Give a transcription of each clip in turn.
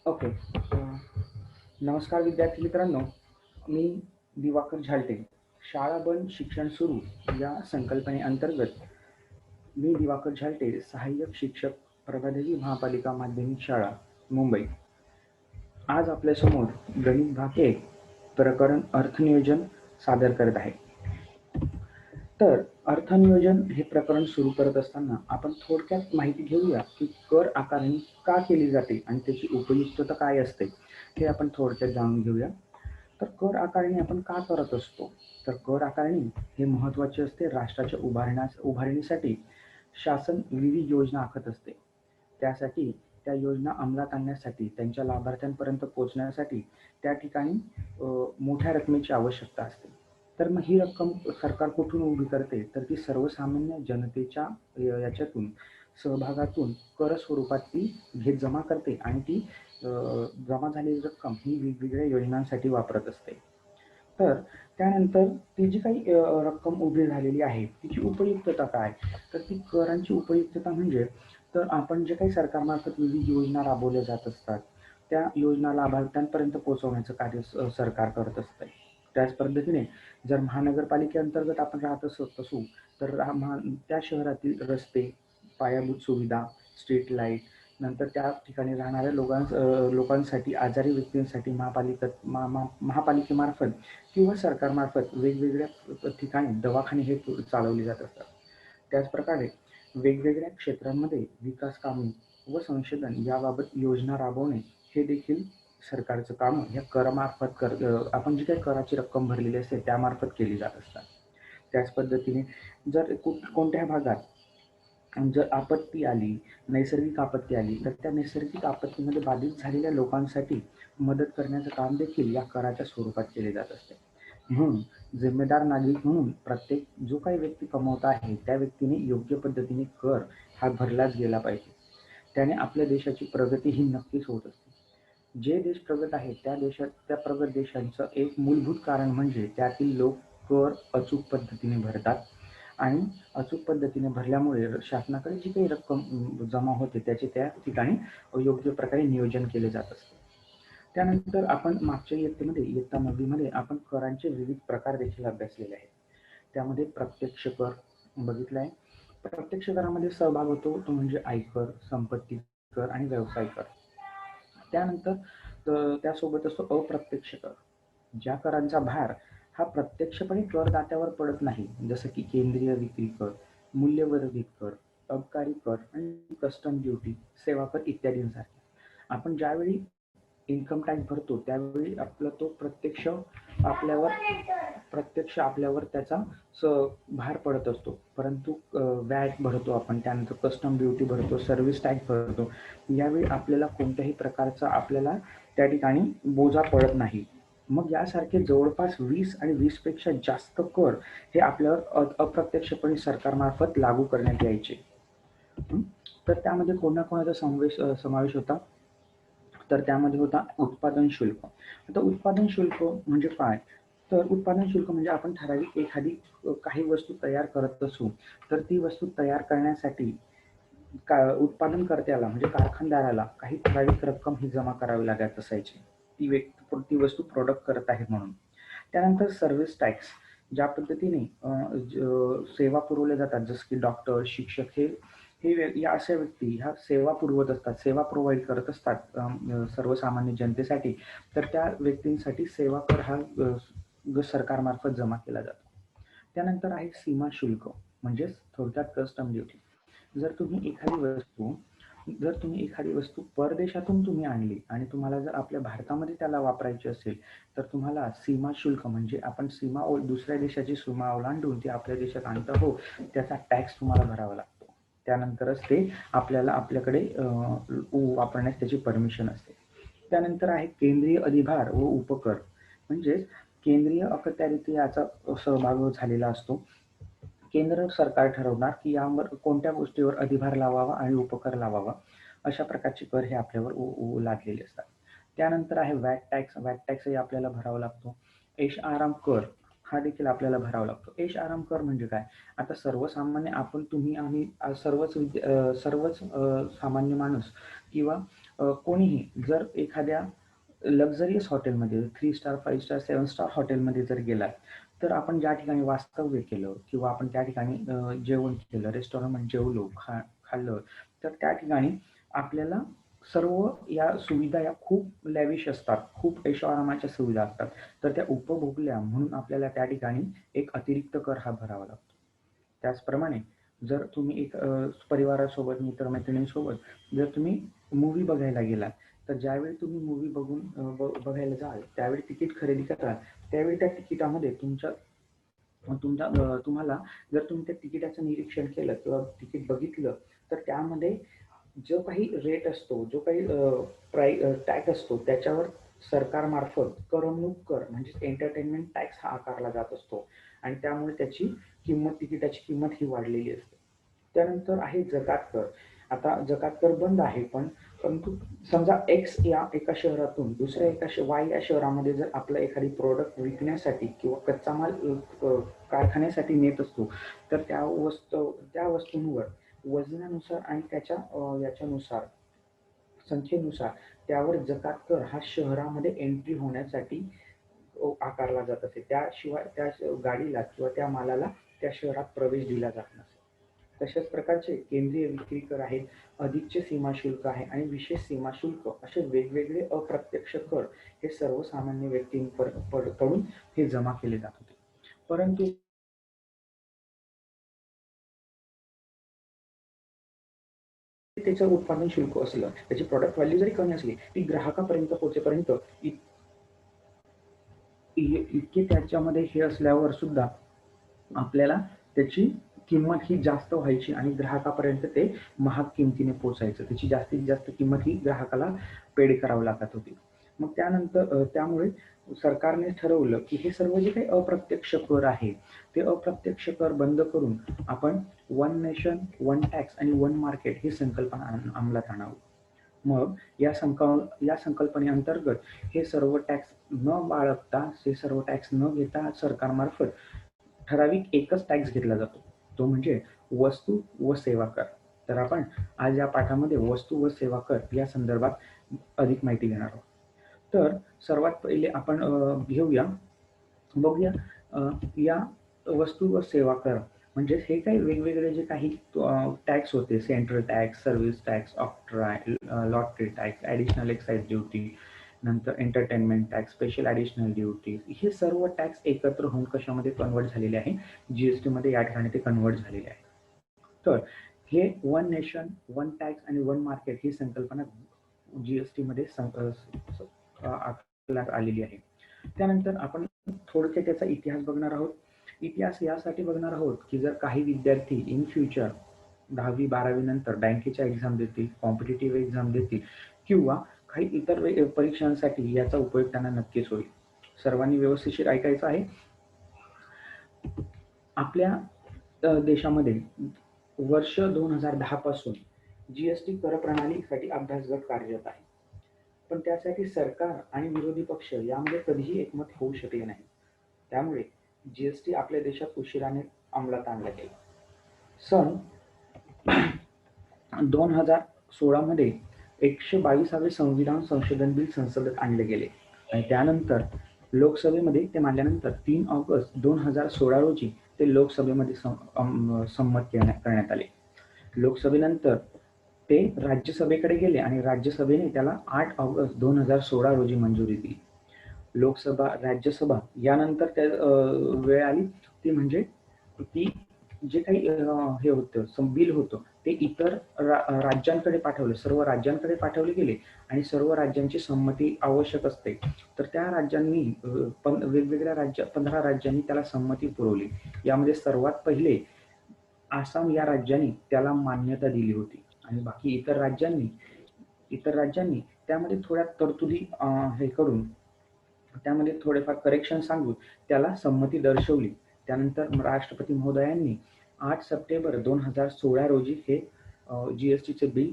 Okay. नमस्कार विद्यार्थी मित्रांनो. मी दिवाकर झालटे. शाळा बंद शिक्षण सुरू या संकल्पनेअंतर्गत मी दिवाकर झालटे, सहाय्यक शिक्षक, प्रभादेवी महापालिका माध्यमिक शाळा, मुंबई. आज आपल्यासमोर गणित भाग 1 प्रकरण अर्थनियोजन सादर करत आहे. तर अर्थनियोजन हे प्रकरण सुरू करत असताना आपण थोडक्यात माहिती घेऊया की कर आकारणी का केली जाते आणि त्याची उपयुक्तता काय असते, हे आपण थोडक्यात जाणून घेऊया. तर कर आकारणी आपण का करत असतो? तर कर आकारणी हे महत्त्वाचे असते. राष्ट्राच्या उभारणीसाठी शासन विविध योजना आखत असते. त्यासाठी त्या योजना अंमलात आणण्यासाठी, त्यांच्या लाभार्थ्यांपर्यंत पोहोचण्यासाठी त्या ठिकाणी मोठ्या रकमेची आवश्यकता असते. तर मग ही रक्कम सरकार कुठून उभी करते? तर ती सर्वसामान्य जनतेच्या याच्यातून, सहभागातून कर स्वरूपात ती जमा करते आणि ती जमा झालेली रक्कम ही वेगवेगळ्या योजनांसाठी वापरत असते. तर त्यानंतर ती जी काही रक्कम उभी झालेली आहे, तिची उपयुक्तता काय? तर ती करांची उपयुक्तता म्हणजे, तर आपण जे काही सरकारमार्फत विविध योजना राबवल्या जात असतात, त्या योजना लाभार्थ्यांपर्यंत पोहोचवण्याचं कार्य सरकार करत असते. त्याच पद्धतीने जर महानगरपालिकेअंतर्गत आपण राहत असू, तर त्या शहरातील रस्ते, पायाभूत सुविधा, स्ट्रीट लाईट, नंतर त्या ठिकाणी राहणाऱ्या लोकांसाठी, आजारी व्यक्तींसाठी महापालिकेमार्फत किंवा सरकारमार्फत वेगवेगळ्या ठिकाणी दवाखाने हे चालवले जात असतात. त्याचप्रकारे वेगवेगळ्या क्षेत्रांमध्ये विकास कामे व संशोधन याबाबत योजना राबवणे हे देखील सरकारचं काम या करामार्फत आपण जी काही कराची रक्कम भरलेली असते त्यामार्फत केली जात असतात. त्याच पद्धतीने जर कोणत्या भागात जर आपत्ती आली, नैसर्गिक आपत्ती आली, तर त्या नैसर्गिक आपत्तीमध्ये बाधित झालेल्या लोकांसाठी मदत करण्याचं काम देखील या कराच्या स्वरूपात केले जात असते. म्हणून जिम्मेदार नागरिक म्हणून प्रत्येक जो काही व्यक्ती कमवत आहे त्या व्यक्तीने योग्य पद्धतीने कर हा भरलाच गेला पाहिजे. त्याने आपल्या देशाची प्रगती ही नक्कीच होत असते. जे देश प्रगत आहेत त्या प्रगत देशांचं एक मूलभूत कारण म्हणजे त्यातील लोक कर अचूक पद्धतीने भरतात आणि अचूक पद्धतीने भरल्यामुळे शासनाकडे जी काही रक्कम जमा होते त्याचे त्या ठिकाणी योग्य प्रकारे नियोजन केले जात असते. त्यानंतर आपण मागच्या इयत्ता 9वी मध्ये आपण करांचे विविध प्रकार देखील अभ्यासलेले आहेत. त्यामध्ये प्रत्यक्ष कर बघितला आहे. प्रत्यक्ष करामध्ये सहभाग होतो तो म्हणजे आयकर, संपत्ती कर आणि व्यवसाय कर. त्यानंतर त्यासोबत असतो अप्रत्यक्ष कर. ज्या करांचा भार हा प्रत्यक्षपणे करदात्यावर पडत नाही, जसं की केंद्रीय विक्री कर, मूल्यवर्धित कर, अबकारी कर आणि कस्टम ड्युटी, सेवा कर इत्यादींसारखे. आपण ज्यावेळी इन्कम टॅक्स भरतो त्यावेळी आपला तो प्रत्यक्ष आपल्यावर त्याचा भार पडत असतो. परंतु वॅट भरतो आपण, त्यानंतर कस्टम ड्युटी भरतो, सर्व्हिस टॅक्स भरतो, यावेळी आपल्याला कोणत्याही प्रकारचा आपल्याला त्या ठिकाणी बोजा पडत नाही. मग यासारखे जवळपास 20 आणि 20 पेक्षा जास्त कर हे आपल्यावर अप्रत्यक्षपणे सरकारमार्फत लागू करण्यात यायचे. तर त्यामध्ये कोणाकोणाचा समावेश होता? तर त्यामध्ये होता उत्पादन शुल्क. आता उत्पादन शुल्क म्हणजे काय? तर उत्पादन शुल्क म्हणजे आपण ठराविक एखादी काही वस्तू तयार करत असू, तर ती वस्तू तयार करण्यासाठी उत्पादनकर्त्याला म्हणजे कारखानदाराला काही ठराविक रक्कम ही जमा करावी लागत असायची. ती वस्तू प्रोडक्ट करत आहे म्हणून. त्यानंतर सर्व्हिस टॅक्स. ज्या पद्धतीने सेवा पुरवल्या जातात, जसं की डॉक्टर, शिक्षक हे या अशा व्यक्ती ह्या सेवा पुरवत असतात, सेवा प्रोव्हाइड करत असतात सर्वसामान्य जनतेसाठी. तर त्या व्यक्तींसाठी सेवा कर हा सरकारमार्फत जमा केला जातो. त्यानंतर आहे सीमा शुल्क, म्हणजेच थोडक्यात कस्टम ड्युटी. जर तुम्ही एखादी वस्तू परदेशातून तुम्ही आणली आणि तुम्हाला जर आपल्या भारतामध्ये त्याला वापरायची असेल, तर तुम्हाला सीमा शुल्क म्हणजे आपण दुसऱ्या देशाची सीमा ओलांडून ती आपल्या देशात आणत आहोत, त्याचा टॅक्स तुम्हाला भरावा लागतो. त्यानंतरच ते आपल्याकडे वापरण्यास त्याची परमिशन असते. त्यानंतर आहे केंद्रीय अधिभार व उपकर, म्हणजेच केंद्रीय अखत्यारीत याचा सहभाग झालेला असतो. केंद्र सरकार ठरवणार की यावर कोणत्या गोष्टीवर अधिभार लावावा आणि उपकर लावावा, अशा प्रकारचे कर हे आपल्यावर लादलेले असतात. त्यानंतर आहे वॅट टॅक्स. वॅट टॅक्सही आपल्याला भरावा लागतो. ऐश आराम कर. हा देखील आपल्याला भरावा लागतो. ऐश आराम कर म्हणजे काय? आता सर्वसामान्य आपण, तुम्ही, आम्ही सर्वच सामान्य माणूस किंवा कोणीही जर एखाद्या लक्झरियस हॉटेलमध्ये 3 स्टार, 5 स्टार, 7 स्टार हॉटेलमध्ये जर गेलात, तर आपण ज्या ठिकाणी वास्तव्य केलं किंवा आपण त्या ठिकाणी जेवण केलं, रेस्टॉरंटमध्ये जेवलो, खाल्लं, तर त्या ठिकाणी आपल्याला सर्व या सुविधा या खूप लॅविश असतात, खूप ऐशोआरामाच्या सुविधा असतात. तर त्या उपभोगल्या म्हणून आपल्याला त्या ठिकाणी एक अतिरिक्त कर हा भरावा लागतो. त्याचप्रमाणे जर तुम्ही एक परिवारासोबत, मित्रमैत्रिणींसोबत जर तुम्ही मूव्ही बघायला गेलात, तर ज्यावेळी तुम्ही मूव्ही बघायला जाल, त्यावेळी तिकीट खरेदी कराल, त्यावेळी त्या तिकिटामध्ये तुम्हाला जर तुम्ही त्या तिकिटाचं निरीक्षण केलं किंवा तिकीट बघितलं, तर त्यामध्ये जो काही रेट असतो, जो काही टॅक्स असतो, त्याच्यावर सरकारमार्फत करमणूक कर म्हणजे एंटरटेनमेंट टॅक्स हा आकारला जात असतो आणि त्यामुळे तिकिटाची किंमत ही वाढलेली असते. त्यानंतर आहे जकात कर. आता जकात कर बंद आहे, परंतु समजा एक्स या एका शहरातून दुसऱ्या वाय या शहरामध्ये जर आपलं एखादी प्रोडक्ट विकण्यासाठी किंवा कच्चा माल कारखान्यासाठी नेत असतो, तर त्या वस्तूंवर वजनानुसार आणि त्याच्या याच्यानुसार, संख्येनुसार त्यावर जकात कर हा शहरामध्ये एंट्री होण्यासाठी आकारला जात असे. त्याशिवाय त्या गाडीला किंवा त्या मालाला त्या शहरात प्रवेश दिला जात नसे. तशाच प्रकारचे केंद्रीय विक्री कर आहेत, अधिकचे सीमाशुल्क आहे आणि विशेष सीमाशुल्क असे वेगवेगळे अप्रत्यक्ष कर हे सर्वसामान्य व्यक्तींकडून हे जमा केले जात होते. परंतु त्याचं उत्पादन शुल्क असलं, त्याची प्रॉडक्ट व्हॅल्यू जरी कमी असली, ती ग्राहकापर्यंत पोहोचेपर्यंत इतके त्याच्यामध्ये हे असल्यावर सुद्धा आपल्याला त्याची किंमत ही जास्त व्हायची आणि ग्राहकापर्यंत ते महाग किमतीने पोचायचं. त्याची जास्तीत जास्त किंमत ही ग्राहकाला पेड करावी लागत होती. मग त्यानंतर त्यामुळे सरकारने ठरवलं की हे सर्व जे काही अप्रत्यक्ष कर आहे, ते अप्रत्यक्ष कर बंद करून आपण वन नेशन, वन टॅक्स आणि वन मार्केट ही संकल्पना अंमलात आणावी. मग या संकल्पनेअंतर्गत हे सर्व टॅक्स न बाळगता, हे सर्व टॅक्स न घेता सरकारमार्फत ठराविक एकच टॅक्स घेतला जातो, तो म्हणजे वस्तू व सेवा कर. तर आपण आज या पाठामध्ये वस्तू व सेवा कर या संदर्भात अधिक माहिती घेणार आहोत. तर सर्वात पहिले आपण बघूया या वस्तू व सेवा कर म्हणजे हे काही वेगवेगळे जे काही टॅक्स होते, central tax, service tax, lottery tax, additional excise duty, नंतर entertainment tax, special additional duty, हे सर्व टॅक्स एकत्र होऊन कशामध्ये कन्वर्ट झालेले आहे, जीएसटी मध्ये या ठिकाणी ते कन्वर्ट झालेले आहे. तर हे वन नेशन, वन टॅक्स आणि वन मार्केट ही संकल्पना जीएसटी मध्ये आलेली आहे. त्यानंतर आपण थोडक्यात त्याचा इतिहास बघणार आहोत. इतिहास यासाठी बघणार आहोत की जर काही विद्यार्थी इन फ्युचर 10वी 12वी नंतर बँकेच्या एक्झाम देतील, कॉम्पिटेटिव्ह एक्झाम देतील किंवा काही इतर परीक्षांसाठी याचा उपयोग त्यांना नक्कीच होईल. सर्वांनी व्यवस्थित ऐकायचं आहे. आपल्या देशामध्ये वर्ष 2010 पासून जीएसटी कर प्रणालीसाठी अभ्यासगट कार्यरत आहे, पण त्यासाठी सरकार आणि विरोधी पक्ष यामध्ये कधीही एकमत होऊ शकले नाही. त्यामुळे जीएसटी आपल्या देशात उशिराने अंमलात आणला गेला. सन 2016 मध्ये 122वे संविधान संशोधन बिल संसदेत आणले गेले आणि त्यानंतर लोकसभेमध्ये ते मांडल्यानंतर 3 ऑगस्ट 2016 रोजी ते लोकसभेमध्ये संमत करण्यात आले. लोकसभेनंतर ते राज्यसभेकडे गेले आणि राज्यसभेने त्याला 8 ऑगस्ट 2016 रोजी मंजुरी दिली. लोकसभा, राज्यसभा यानंतर त्या वेळ आली ती म्हणजे ती जे काही हे होतं बिल होतं ते इतर राज्यांकडे पाठवले, सर्व राज्यांकडे पाठवले गेले आणि सर्व राज्यांची संमती आवश्यक असते. तर त्या राज्यांनी वेगवेगळ्या 15 राज्यांनी त्याला संमती पुरवली. यामध्ये सर्वात पहिले आसाम या राज्याने त्याला मान्यता दिली होती आणि बाकी इतर राज्यांनी त्यामध्ये थोड्या तरतुदी हे करून, त्यामध्ये थोडेफार करेक्शन सांगून त्याला संमती दर्शवली. त्यानंतर राष्ट्रपती महोदयांनी 8 सप्टेंबर 2016 रोजी हे जीएसटीचे बिल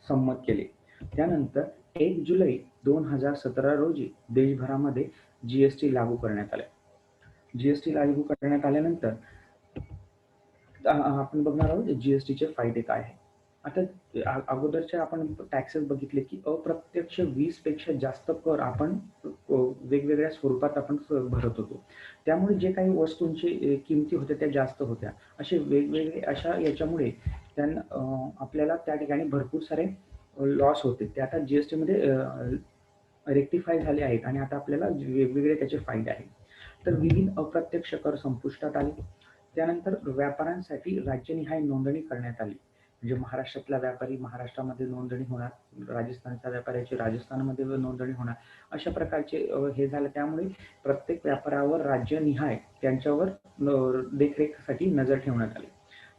संमत केले. त्यानंतर 1 जुलै 2017 रोजी देशभरामध्ये जीएसटी लागू करण्यात आले. जीएसटी लागू करण्यात आल्यानंतर आपण बघणार आहोत जीएसटीचे फायदे काय आहे. आता अगोदरचे आपण टॅक्सेस बघितले की अप्रत्यक्ष 20पेक्षा जास्त कर आपण वेगवेगळ्या स्वरूपात आपण भरत होतो. त्यामुळे जे काही वस्तूंची किमती होत्या त्या जास्त होत्या. असे वेगवेगळे अशा याच्यामुळे त्यांना आपल्याला त्या ठिकाणी भरपूर सारे लॉस होते. ते आता जीएसटीमध्ये रेक्टिफाय झाले आहेत आणि आता आपल्याला वेगवेगळे त्याचे फायदे आहेत. तर विविध अप्रत्यक्ष कर संपुष्टात आले. त्यानंतर व्यापाऱ्यांसाठी राज्यनिहाय नोंदणी करण्यात आली. म्हणजे महाराष्ट्रातला व्यापारी महाराष्ट्रामध्ये नोंदणी होणार, राजस्थानच्या व्यापाऱ्याची राजस्थानमध्ये नोंदणी होणार, अशा प्रकारचे हे झालं. त्यामुळे प्रत्येक व्यापाऱ्यावर राज्यनिहाय त्यांच्यावर देखरेखीसाठी नजर ठेवण्यात आली.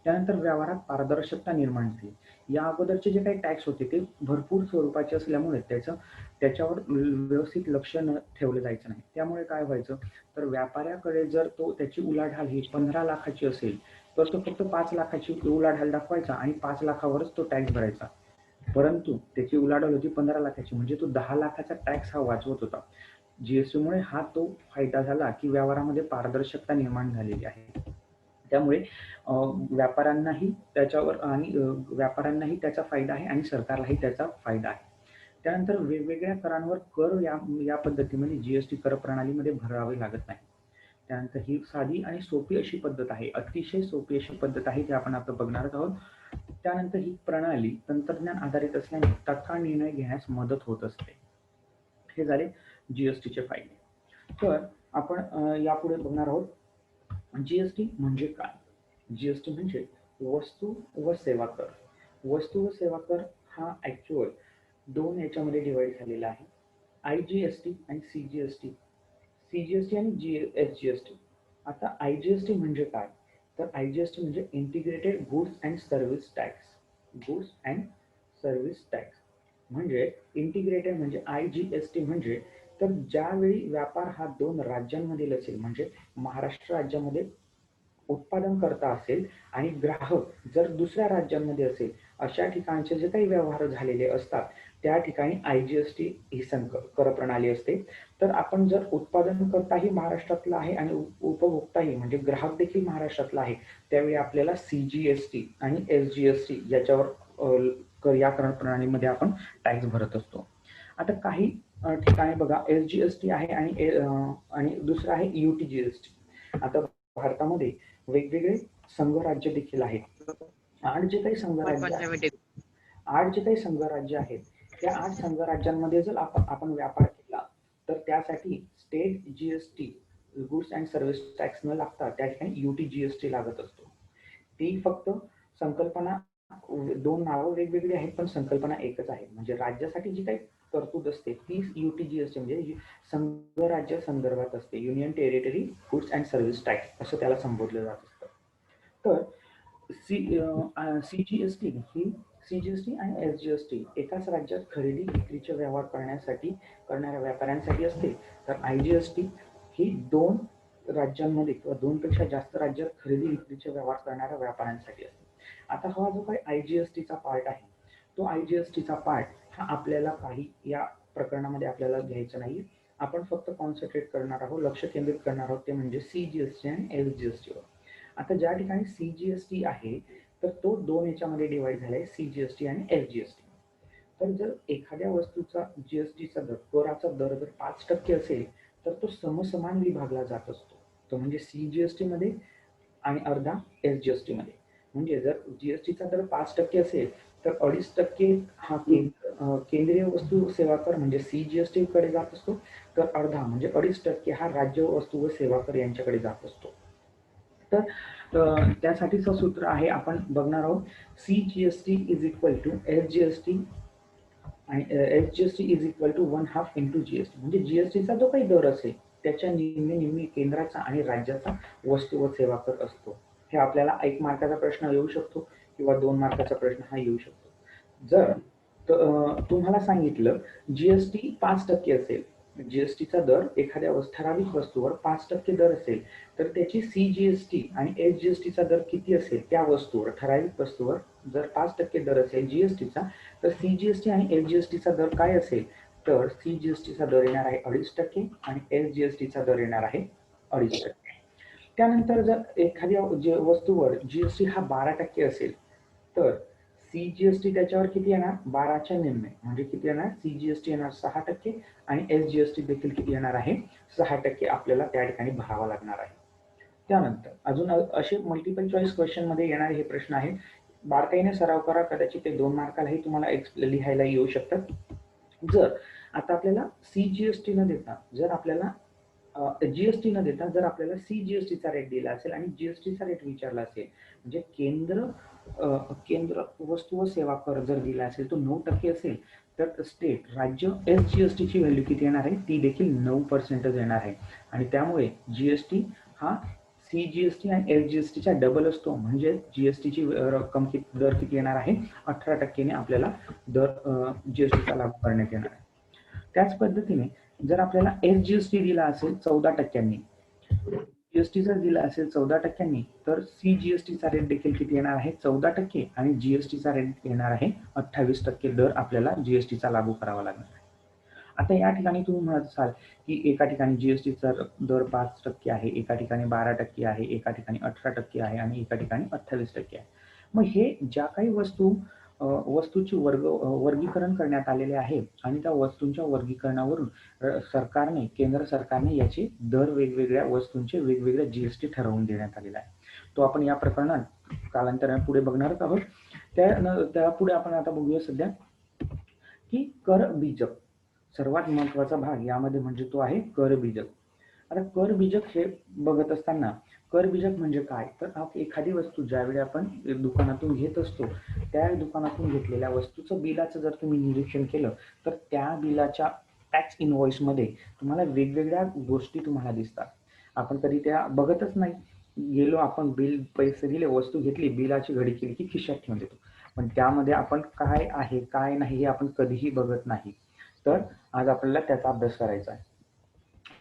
त्यानंतर व्यवहारात पारदर्शकता निर्माण झाली. या अगोदरचे जे काही टॅक्स होते ते भरपूर स्वरूपाचे असल्यामुळे त्याच्यावर व्यवस्थित लक्ष न ठेवलं जायचं नाही. त्यामुळे काय व्हायचं, तर व्यापाऱ्याकडे जर त्याची उलाढाल ही 15 लाखाची असेल तर तो फक्त 5 लाखाची उलाढाल दाखवायचा आणि 5 लाखावरच तो टॅक्स भरायचा. परंतु त्याची उलाढाल होती 15 लाखाची, म्हणजे तो 10 लाखाचा टॅक्स हा वाचवत होता. जीएसटीमुळे हा तो फायदा झाला की व्यवहारामध्ये पारदर्शकता निर्माण झालेली आहे. त्यामुळे व्यापाऱ्यांनाही त्याचा फायदा आहे आणि सरकारलाही त्याचा फायदा आहे. त्यानंतर वेगवेगळ्या करांवर कर या पद्धतीमध्ये जीएसटी कर प्रणालीमध्ये भरावे लागत नाही. त्यानंतर ही साधी आणि सोपी अशी पद्धत आहे, अतिशय सोपी अशी पद्धत आहे, ते आपण आता बघणार आहोत. त्यानंतर ही प्रणाली तंत्रज्ञान आधारित असल्याने तत्काळ निर्णय घेण्यास मदत होत असते. हे झाले जीएसटीचे फायदे. तर आपण यापुढे बघणार आहोत जीएसटी म्हणजे काय. जीएसटी म्हणजे वस्तू व सेवा कर. वस्तू व सेवा कर हा ऍक्च्युअल दोन याच्यामध्ये डिवाइड झालेला आहे, आयजीएसटी आणि सीजीएसटी. सीजीएसटी आणि एसजीएसटी. आता आयजीएसटी म्हणजे काय, तर आयजीएसटी म्हणजे integrated goods and service tax. Goods and service tax म्हणजे इंटिग्रेटेड म्हणजे आयजीएसटी म्हणजे, तर ज्यावेळी व्यापार हा 2 राज्यांमधील असेल, म्हणजे महाराष्ट्र राज्यामध्ये उत्पादन करता असेल आणि ग्राहक जर दुसऱ्या राज्यांमध्ये असेल, अशा ठिकाणचे जे काही व्यवहार झालेले असतात त्या ठिकाणी आयजीएसटी ही कर प्रणाली असते. तर आपण जर उत्पादन करताही महाराष्ट्रातला आहे आणि उपभोक्ताही म्हणजे ग्राहक देखील महाराष्ट्रातला आहे, त्यावेळी आपल्याला सीजीएसटी आणि एसजीएसटी याच्यावर या कर प्रणालीमध्ये आपण टॅक्स भरत असतो. आता काही ठिकाणी बघा एसजीएसटी आहे आणि दुसरं आहे यूटीजीएसटी. आता भारतामध्ये वेगवेगळे संघ राज्य देखील आहेत. 8 जे काही संघ राज्य आहेत त्या 8 संघ राज्यांमध्ये जर आपण व्यापार केला तर त्यासाठी state GST goods and service tax न लागता त्या ठिकाणी यूटी जीएसटी लागत असतो. ती फक्त संकल्पना, 2 नावं वेगवेगळी आहेत पण संकल्पना एकच आहे. म्हणजे राज्यासाठी जी काही तरतूद असते ती यूटी जीएसटी म्हणजे संघ राज्य संदर्भात असते, union territory goods and service tax असं त्याला संबोधलं जात असतं. तर सीजीएसटी ही सीजीएसटी आणि एसजीएसटी एकाच राज्यात खरेदी विक्रीचे व्यवहार करणाऱ्या व्यापाऱ्यांसाठी असते. तर आयजीएसटी ही 2 राज्यांमध्ये किंवा 2 पेक्षा जास्त राज्यात खरेदी विक्रीचे व्यवहार करणाऱ्या व्यापाऱ्यांसाठी असते. आता हा जो काही आयजीएसटीचा पार्ट आहे, तो आयजीएसटीचा पार्ट हा आपल्याला काही या प्रकरणामध्ये आपल्याला घ्यायचा नाही. आपण फक्त कॉन्सन्ट्रेट करणार आहोत, लक्ष केंद्रित करणार आहोत ते म्हणजे सीजीएसटी आणि एसजीएसटीवर. आता ज्या ठिकाणी सीजीएसटी आहे तर तो 2 याच्यामध्ये डिवाइड झालाय, सीजीएसटी आणि एसजीएसटी. तर जर एखाद्या वस्तूचा जीएसटीचा दर, कराचा दर जर 5% असेल तर तो समसमान विभागला जात असतो. तो म्हणजे सीजीएसटी मध्ये आणि अर्धा एसजीएसटी मध्ये. म्हणजे जर जीएसटीचा दर 5% असेल तर 2.5% हा केंद्रीय वस्तू सेवा कर म्हणजे सीजीएसटी कडे जात असतो, तर अर्धा म्हणजे 2.5% हा राज्य वस्तू व सेवा कर यांच्याकडे जात असतो. तर त्यासाठीचं सूत्र आहे आपण बघणार आहोत, CGST is equal to SGST आणि SGST is equal to 1/2 into GST. म्हणजे जीएसटीचा जो काही दर असेल त्याच्या निम्मे केंद्राचा आणि राज्याचा वस्तू व सेवा कर असतो. हे आपल्याला 1 मार्काचा प्रश्न येऊ शकतो किंवा 2 मार्काचा प्रश्न हा येऊ शकतो. जर तुम्हाला सांगितलं जीएसटी 5% असेल, जीएसटीचा दर एखाद्या ठराविक वस्तूवर 5% दर असेल तर त्याची सीजीएसटी आणि एसजीएसटीचा दर किती असेल, त्या वस्तूवर ठराविक वस्तूवर जर 5% दर असेल जीएसटीचा, तर सीजीएसटी आणि एसजीएसटीचा दर काय असेल, तर सीजीएसटीचा दर येणार आहे 2.5% आणि एसजीएसटीचा दर येणार आहे 2.5%. त्यानंतर जर एखाद्या वस्तूवर जीएसटी हा 12% असेल तर सीजीएसटी त्याच्यावर किती येणार, 12च्या निम्मे, म्हणजे किती येणार, सीजीएसटी येणार 6% आणि एसजीएसटी देखील किती येणार आहे, 6% आपल्याला त्या ठिकाणी भरावा लागणार आहे. त्यानंतर अजून असे मल्टिपल चॉईस क्वेश्चन मध्ये येणारे हे प्रश्न आहेत, बारकाईने सराव करा, कदाचित ते 2 मार्कालाही तुम्हाला लिहायला येऊ शकतात. जर आता आपल्याला सीजीएसटी न देता जर आपल्याला जीएसटी न देता जर आपल्याला सीजीएसटीचा रेट दिला असेल आणि जीएसटीचा रेट विचारला असेल, म्हणजे केंद्र वस्तू व सेवा कर जर दिला असेल तो 9% असेल, तर स्टेट राज्य एसजीएसटीची व्हॅल्यू किती येणार आहे, ती देखील 9% येणार आहे. आणि त्यामुळे जीएसटी हा सीजीएसटी आणि एसजीएसटीचा डबल असतो, म्हणजे जीएसटीची रक्कम दर किती येणार आहे, 18%ने आपल्याला दर जीएसटीचा लागू करण्यात येणार आहे. त्याच पद्धतीने जर आपल्याला एसजीएसटी दिला असेल 14%, जीएसटी जर दिला असेल 14%, तर सीजीएसटीचा रेट देखील किती येणार आहे, 14% आणि जीएसटीचा रेट येणार आहे 28% दर आपल्याला जीएसटीचा लागू करावा लागणार आहे. आता या ठिकाणी तुम्ही म्हणत असाल की एका ठिकाणी जीएसटीचा दर 5% आहे, एका ठिकाणी 12% आहे, एका ठिकाणी 18% आहे आणि एका ठिकाणी 28% आहे. मग हे ज्या काही वस्तूची वर्गीकरण करण्यात आलेले आहे आणि त्या वस्तूंच्या वर्गीकरणावरून केंद्र सरकारने याचे दर वेगवेगळ्या वस्तूंचे वेगवेगळे जीएसटी ठरवून देण्यात आलेला आहे. तो आपण या प्रकरणात कालांतराने पुढे बघणारच आहोत. त्यापुढे आपण आता बघूया सध्या की कर बीजक, सर्वात महत्वाचा भाग यामध्ये म्हणजे तो आहे कर बीजक. आता कर बीजक हे बघत असताना कर बीजक म्हणजे काय, तर एखादी वस्तू ज्यावेळी आपण दुकानातून घेत असतो, त्या दुकानातून घेतलेल्या वस्तूचं बिलाचं जर तुम्ही निरीक्षण केलं तर त्या बिलाच्या टॅक्स इनव्हॉइस मध्ये तुम्हाला वेगवेगळ्या गोष्टी तुम्हाला दिसतात. आपण कधी त्या बघतच नाही, गेलो आपण बिल पैसे दिले, वस्तू घेतली, बिलाची घडी केली की खिशात ठेवून देतो, पण त्यामध्ये आपण काय आहे काय नाही हे आपण कधीही बघत नाही. तर आज आपल्याला त्याचा अभ्यास करायचा आहे.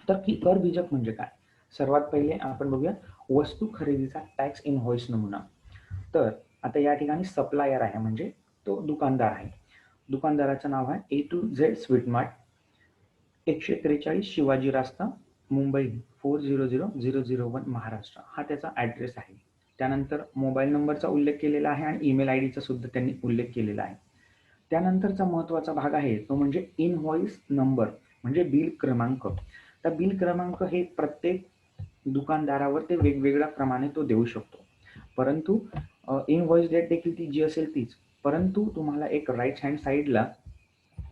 तर कर बीजक म्हणजे काय, सर्वात पहिले आपण बघूया वस्तू खरेदीचा टॅक्स इनव्हॉइस नमुना. तर आता या ठिकाणी सप्लायर आहे, म्हणजे तो दुकानदार आहे. दुकानदाराचं नाव आहे A to Z sweet mart, 143 Shivaji रास्ता, मुंबई 400001 महाराष्ट्र, हा त्याचा ॲड्रेस आहे. त्यानंतर मोबाईल नंबरचा उल्लेख केलेला आहे आणि ईमेल आय डीचा सुद्धा त्यांनी उल्लेख केलेला आहे. त्यानंतरचा महत्त्वाचा भाग आहे तो म्हणजे इनव्हॉइस नंबर, म्हणजे बिल क्रमांक. तर बिल क्रमांक हे प्रत्येक दुकानदारावर ते वेगवेगळ्या क्रमाने तो देऊ शकतो, परंतु इनव्हॉइस डेट देखील ती जी असेल तीच, परंतु तुम्हाला एक राईट हँड साईडला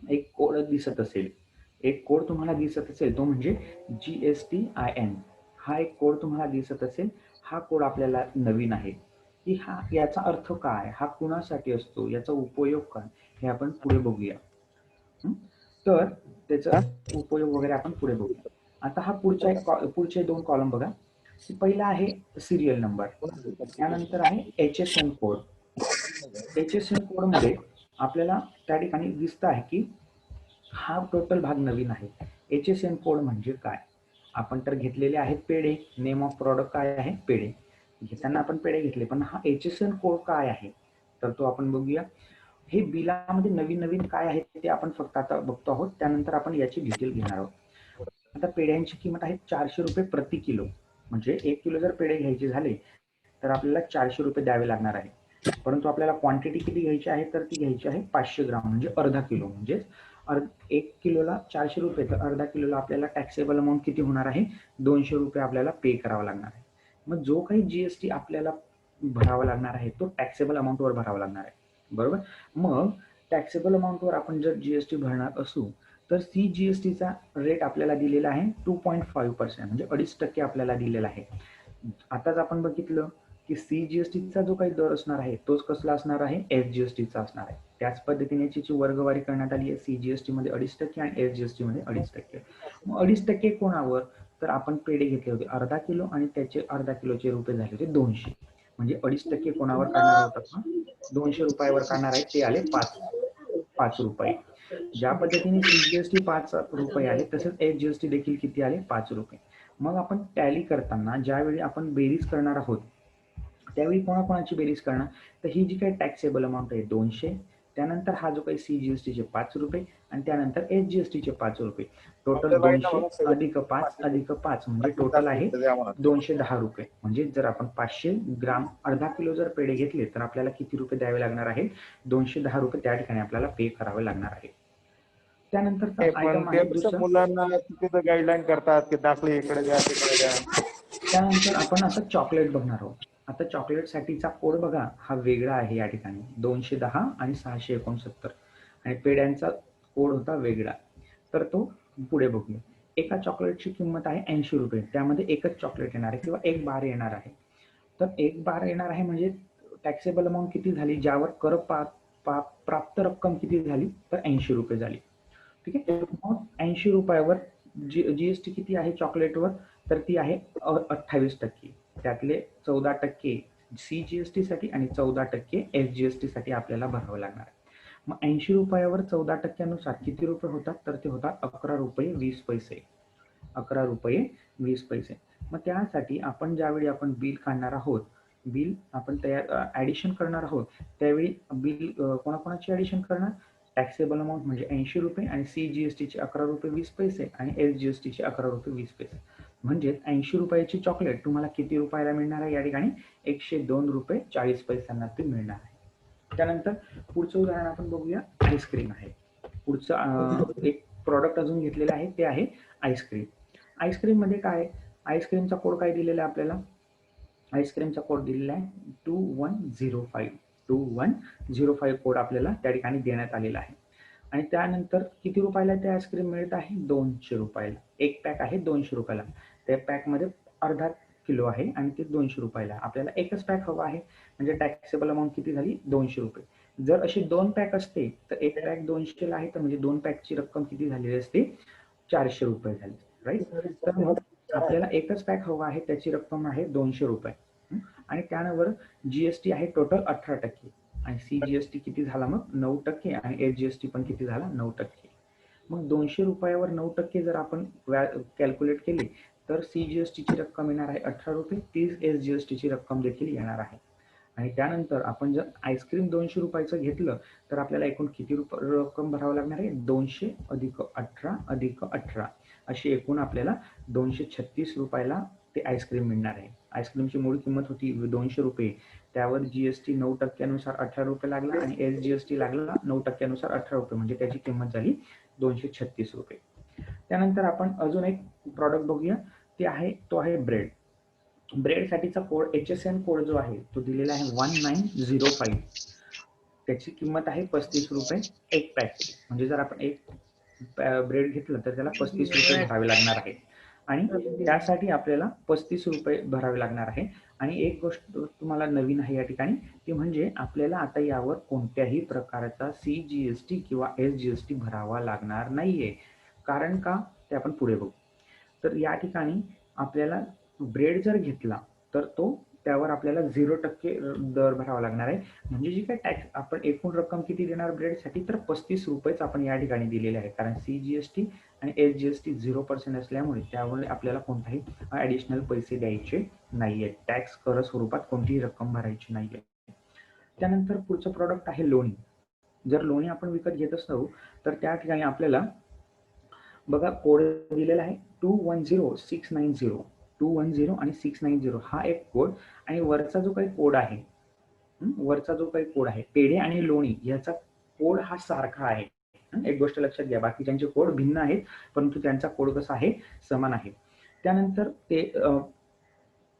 एक कोड दिसत असेल, एक कोड तुम्हाला दिसत असेल तो म्हणजे GSTIN, हा एक कोड तुम्हाला दिसत असेल. हा कोड आपल्याला नवीन आहे की याचा अर्थ काय, हा कुणासाठी असतो, याचा उपयोग काय, हे आपण पुढे बघूया. तर त्याचा उपयोग वगैरे आपण पुढे बघूया. आता हा पुढचे 2 कॉलम बघा. पहिला आहे सिरियल नंबर, त्यानंतर आहे HSN कोड. HSN कोड मध्ये आपल्याला त्या ठिकाणी दिसतं आहे की हा टोटल भाग नवीन आहे. HSN कोड म्हणजे काय, आपण तर घेतलेले आहेत पेढे, नेम ऑफ प्रॉडक्ट काय आहे, पेढे, घेताना आपण पेढे घेतले, पण हा HSN कोड काय आहे तर तो आपण बघूया. हे बिलामध्ये नवीन नवीन काय आहे ते आपण फक्त आता बघतो आहोत, त्यानंतर आपण याची डिटेल घेणार आहोत. आता पेढ्यांची किंमत आहे 400 रुपये प्रति किलो, म्हणजे 1 किलो जर पेढे घ्यायचे झाले तर आपल्याला 400 रुपये द्यावे लागणार आहे. परंतु आपल्याला क्वांटिटी किती घ्यायची आहे, तर ती घ्यायची आहे 500 ग्राम, म्हणजे अर्धा किलो, म्हणजे 1 किलोला 400 रुपये, तर अर्धा किलोला आपल्याला टॅक्सेबल अमाऊंट किती होणार आहे, 200 रुपये आपल्याला पे करावा लागणार आहे. मग जो काही जीएसटी आपल्याला भरावा लागणार आहे तो टॅक्सेबल अमाऊंटवर भरावा लागणार आहे, बरोबर. मग टॅक्सेबल अमाऊंटवर आपण जर जीएसटी भरणार असू तर सीजीएसटीचा रेट आपल्याला दिलेला आहे 2.5%, म्हणजे 2.5% आपल्याला दिलेला आहे. आताच आपण बघितलं की सीजीएसटीचा जो काही दर असणार आहे तोच कसला असणार आहे, एसजीएसटीचा असणार आहे. त्याच पद्धतीने याची वर्गवारी करण्यात आली आहे, सीजीएसटी मध्ये 2.5% आणि एसजीएसटी मध्ये 2.5%. मग 2.5% कोणावर, तर आपण पेढे घेतले होते अर्धा किलो आणि त्याचे अर्धा किलोचे रुपये झाले होते 200, म्हणजे 2.5% कोणावर काढणार आहोत आपण, 200 रुपयावर काढणार आहे, ते आले 5 रुपये. ज्या पद्धतीने सीजीएसटी 5 रुपये आले तसेच एसजीएसटी देखील किती आले, 5 रुपये. मग आपण टॅली करताना ज्यावेळी आपण बेरीज करणार आहोत त्यावेळी कोणाकोणाची बेरीज करणार, तर ही जी काही टॅक्सेबल अमाऊंट आहे 200 त्यानंतर हा जो काही CGST चे 5 रुपये आणि त्यानंतर SGST चे 5 रुपये, टोटल 200 अधिक 5 अधिक 5 म्हणजे टोटल आहे 210 रुपये. म्हणजे जर आपण 500 ग्राम अर्धा किलो जर पेढे घेतले तर आपल्याला किती रुपये द्यावे लागणार आहे? 210 रुपये त्या ठिकाणी आपल्याला पे करावे लागणार आहे. त्यानंतर आयटम आहे दुसरं. मुलांना तिथे गाईडलाईन करतात की दाखले इकडे द्या तिकडे द्या. त्यानंतर आपण आता चॉकलेट बघणार आहोत. आता चॉकलेट साठीचा कोड बघा, हा वेगळा आहे या ठिकाणी 210 आणि 669 आणि पेढ्यांचा कोड होता वेगळा, तर तो पुढे बघूया. एका चॉकलेटची किंमत आहे 80 रुपये. त्यामध्ये एकच चॉकलेट येणार आहे किंवा एक बार येणार आहे. तर एक बार येणार आहे म्हणजे टॅक्सेबल अमाऊंट किती झाली, ज्यावर कर प्राप्त रक्कम किती झाली, तर 80 रुपये झाली. ठीक आहे. मग 80 रुपयावर जीएसटी किती आहे चॉकलेटवर, तर ती आहे 28%. त्यातले 14% CGST साठी आणि 14% SGST साठी आपल्याला भरावं लागणार आहे. मग 80 रुपयावर 14%नुसार किती रुपये होतात, तर ते होतात 11 रुपये 20 पैसे. 11 रुपये 20 पैसे. मग त्यासाठी आपण ज्यावेळी आपण बिल काढणार आहोत, बिल आपण ऍडिशन करणार आहोत, त्यावेळी बिल कोणाकोणाची ऍडिशन करणार? टॅक्सेबल अमाऊंट म्हणजे 80 रुपये आणि CGST चे 11 रुपये 20 पैसे आणि SGST चे 11 रुपये 20 पैसे. म्हणजे 80 रुपयाची चॉकलेट तुम्हाला किती रुपयाला मिळणार आहे? या ठिकाणी 102 रुपये 40 पैशांना ते मिळणार आहे. त्यानंतर पुढचं उदाहरण आपण बघूया, आईस्क्रीम आहे. पुढचं एक प्रॉडक्ट अजून घेतलेलं आहे, ते आहे आईस्क्रीम. आईस्क्रीम मध्ये काय, आईस्क्रीमचा कोड काय दिलेला आहे आपल्याला? आईस्क्रीमचा कोड दिलेला आहे 2105. 2105 कोड आपल्याला त्या ठिकाणी देण्यात आलेला आहे. आणि त्यानंतर किती रुपयाला ते आईस्क्रीम मिळत आहे? 200 रुपयाला. एक पॅक आहे 200 रुपयाला. त्या पॅकमध्ये अर्धा किलो आहे आणि ते 200 रुपयाला. आपल्याला एकच पॅक हवा आहे म्हणजे टॅक्सेबल अमाऊंट किती झाली? 200 रुपये. जर असे 2 पॅक असते तर एक पॅक 200 ला आहे, तर म्हणजे 2 पॅकची रक्कम किती झालेली असते? 400 रुपये झाली, राईट. तर मग आपल्याला एकच पॅक हवा आहे, त्याची रक्कम आहे 200 रुपये आणि त्यावर जीएसटी आहे टोटल 18% आणि CGST किती झाला मग? 9% आणि SGST पण किती झाला? 9%. मग 200 रुपयावर 9% जर आपण कॅल्क्युलेट केली तर CGST ची रक्कम येणार आहे 18 रुपये. 30 SGST ची रक्कम देखील येणार आहे. आणि त्यानंतर आपण जर आईस्क्रीम 200 रुपयाचं घेतलं तर आपल्याला एकूण किती रक्कम भरावं लागणार आहे? 200 अधिक 18 अधिक 18 अशी एकूण आपल्याला 236 रुपयाला ते आईस्क्रीम मिळणार आहे. आईस्क्रीमची मूळ किंमत होती 200 रुपये, त्यावर जीएसटी 9% नुसार 18 रुपये लागला आणि SGST लागला 9% नुसार 18 रुपये, म्हणजे त्याची किंमत झाली 236 रुपये. त्यानंतर आपण अजून एक प्रॉडक्ट बघूया, ते आहे तो आहे ब्रेड. ब्रेड साठीचा कोड HSN कोड जो आहे तो दिलेला आहे 1905. त्याची किंमत आहे 35 रुपये एक पॅकची. म्हणजे जर आपण एक ब्रेड घेतलं तर त्याला 35 रुपये भरावे लागणार आहे आणि त्यासाठी आपल्याला 35 रुपये भरावे लागणार आहे. आणि एक गोष्ट तुम्हाला नवीन आहे या ठिकाणी, ती म्हणजे आपल्याला आता यावर कोणत्याही प्रकारचा CGST किंवा SGST भरावा लागणार नाहीये. कारण का, ते आपण पुढे बघू. तर या ठिकाणी आपल्याला ब्रेड जर घेतला तर तो त्यावर आपल्याला 0% दर भरावा लागणार आहे. म्हणजे जी काही टॅक्स आपण एकूण रक्कम किती देणार ब्रेडसाठी, तर 35 रुपयेच आपण या ठिकाणी दिलेले आहे. कारण CGST आणि SGST 0% असल्यामुळे त्यामुळे आपल्याला कोणताही ऍडिशनल पैसे द्यायचे नाहीये. टॅक्स कर स्वरूपात कोणतीही रक्कम भरायची नाहीये. त्यानंतर पुढचं प्रॉडक्ट आहे लोणी. जर लोणी आपण विकत घेत असतो तर त्या ठिकाणी आपल्याला बघा कोड दिलेला आहे 210690. 210 आणि 690 हा एक कोड आणि वरचा जो काही कोड आहे पेढे आणि लोणी याचा कोड हा सारखा आहे. एक गोष्ट लक्षात घ्या, बाकीच्यांचे कोड भिन्न आहेत परंतु त्यांचा कोड कसा आहे? समान आहे. त्यानंतर ते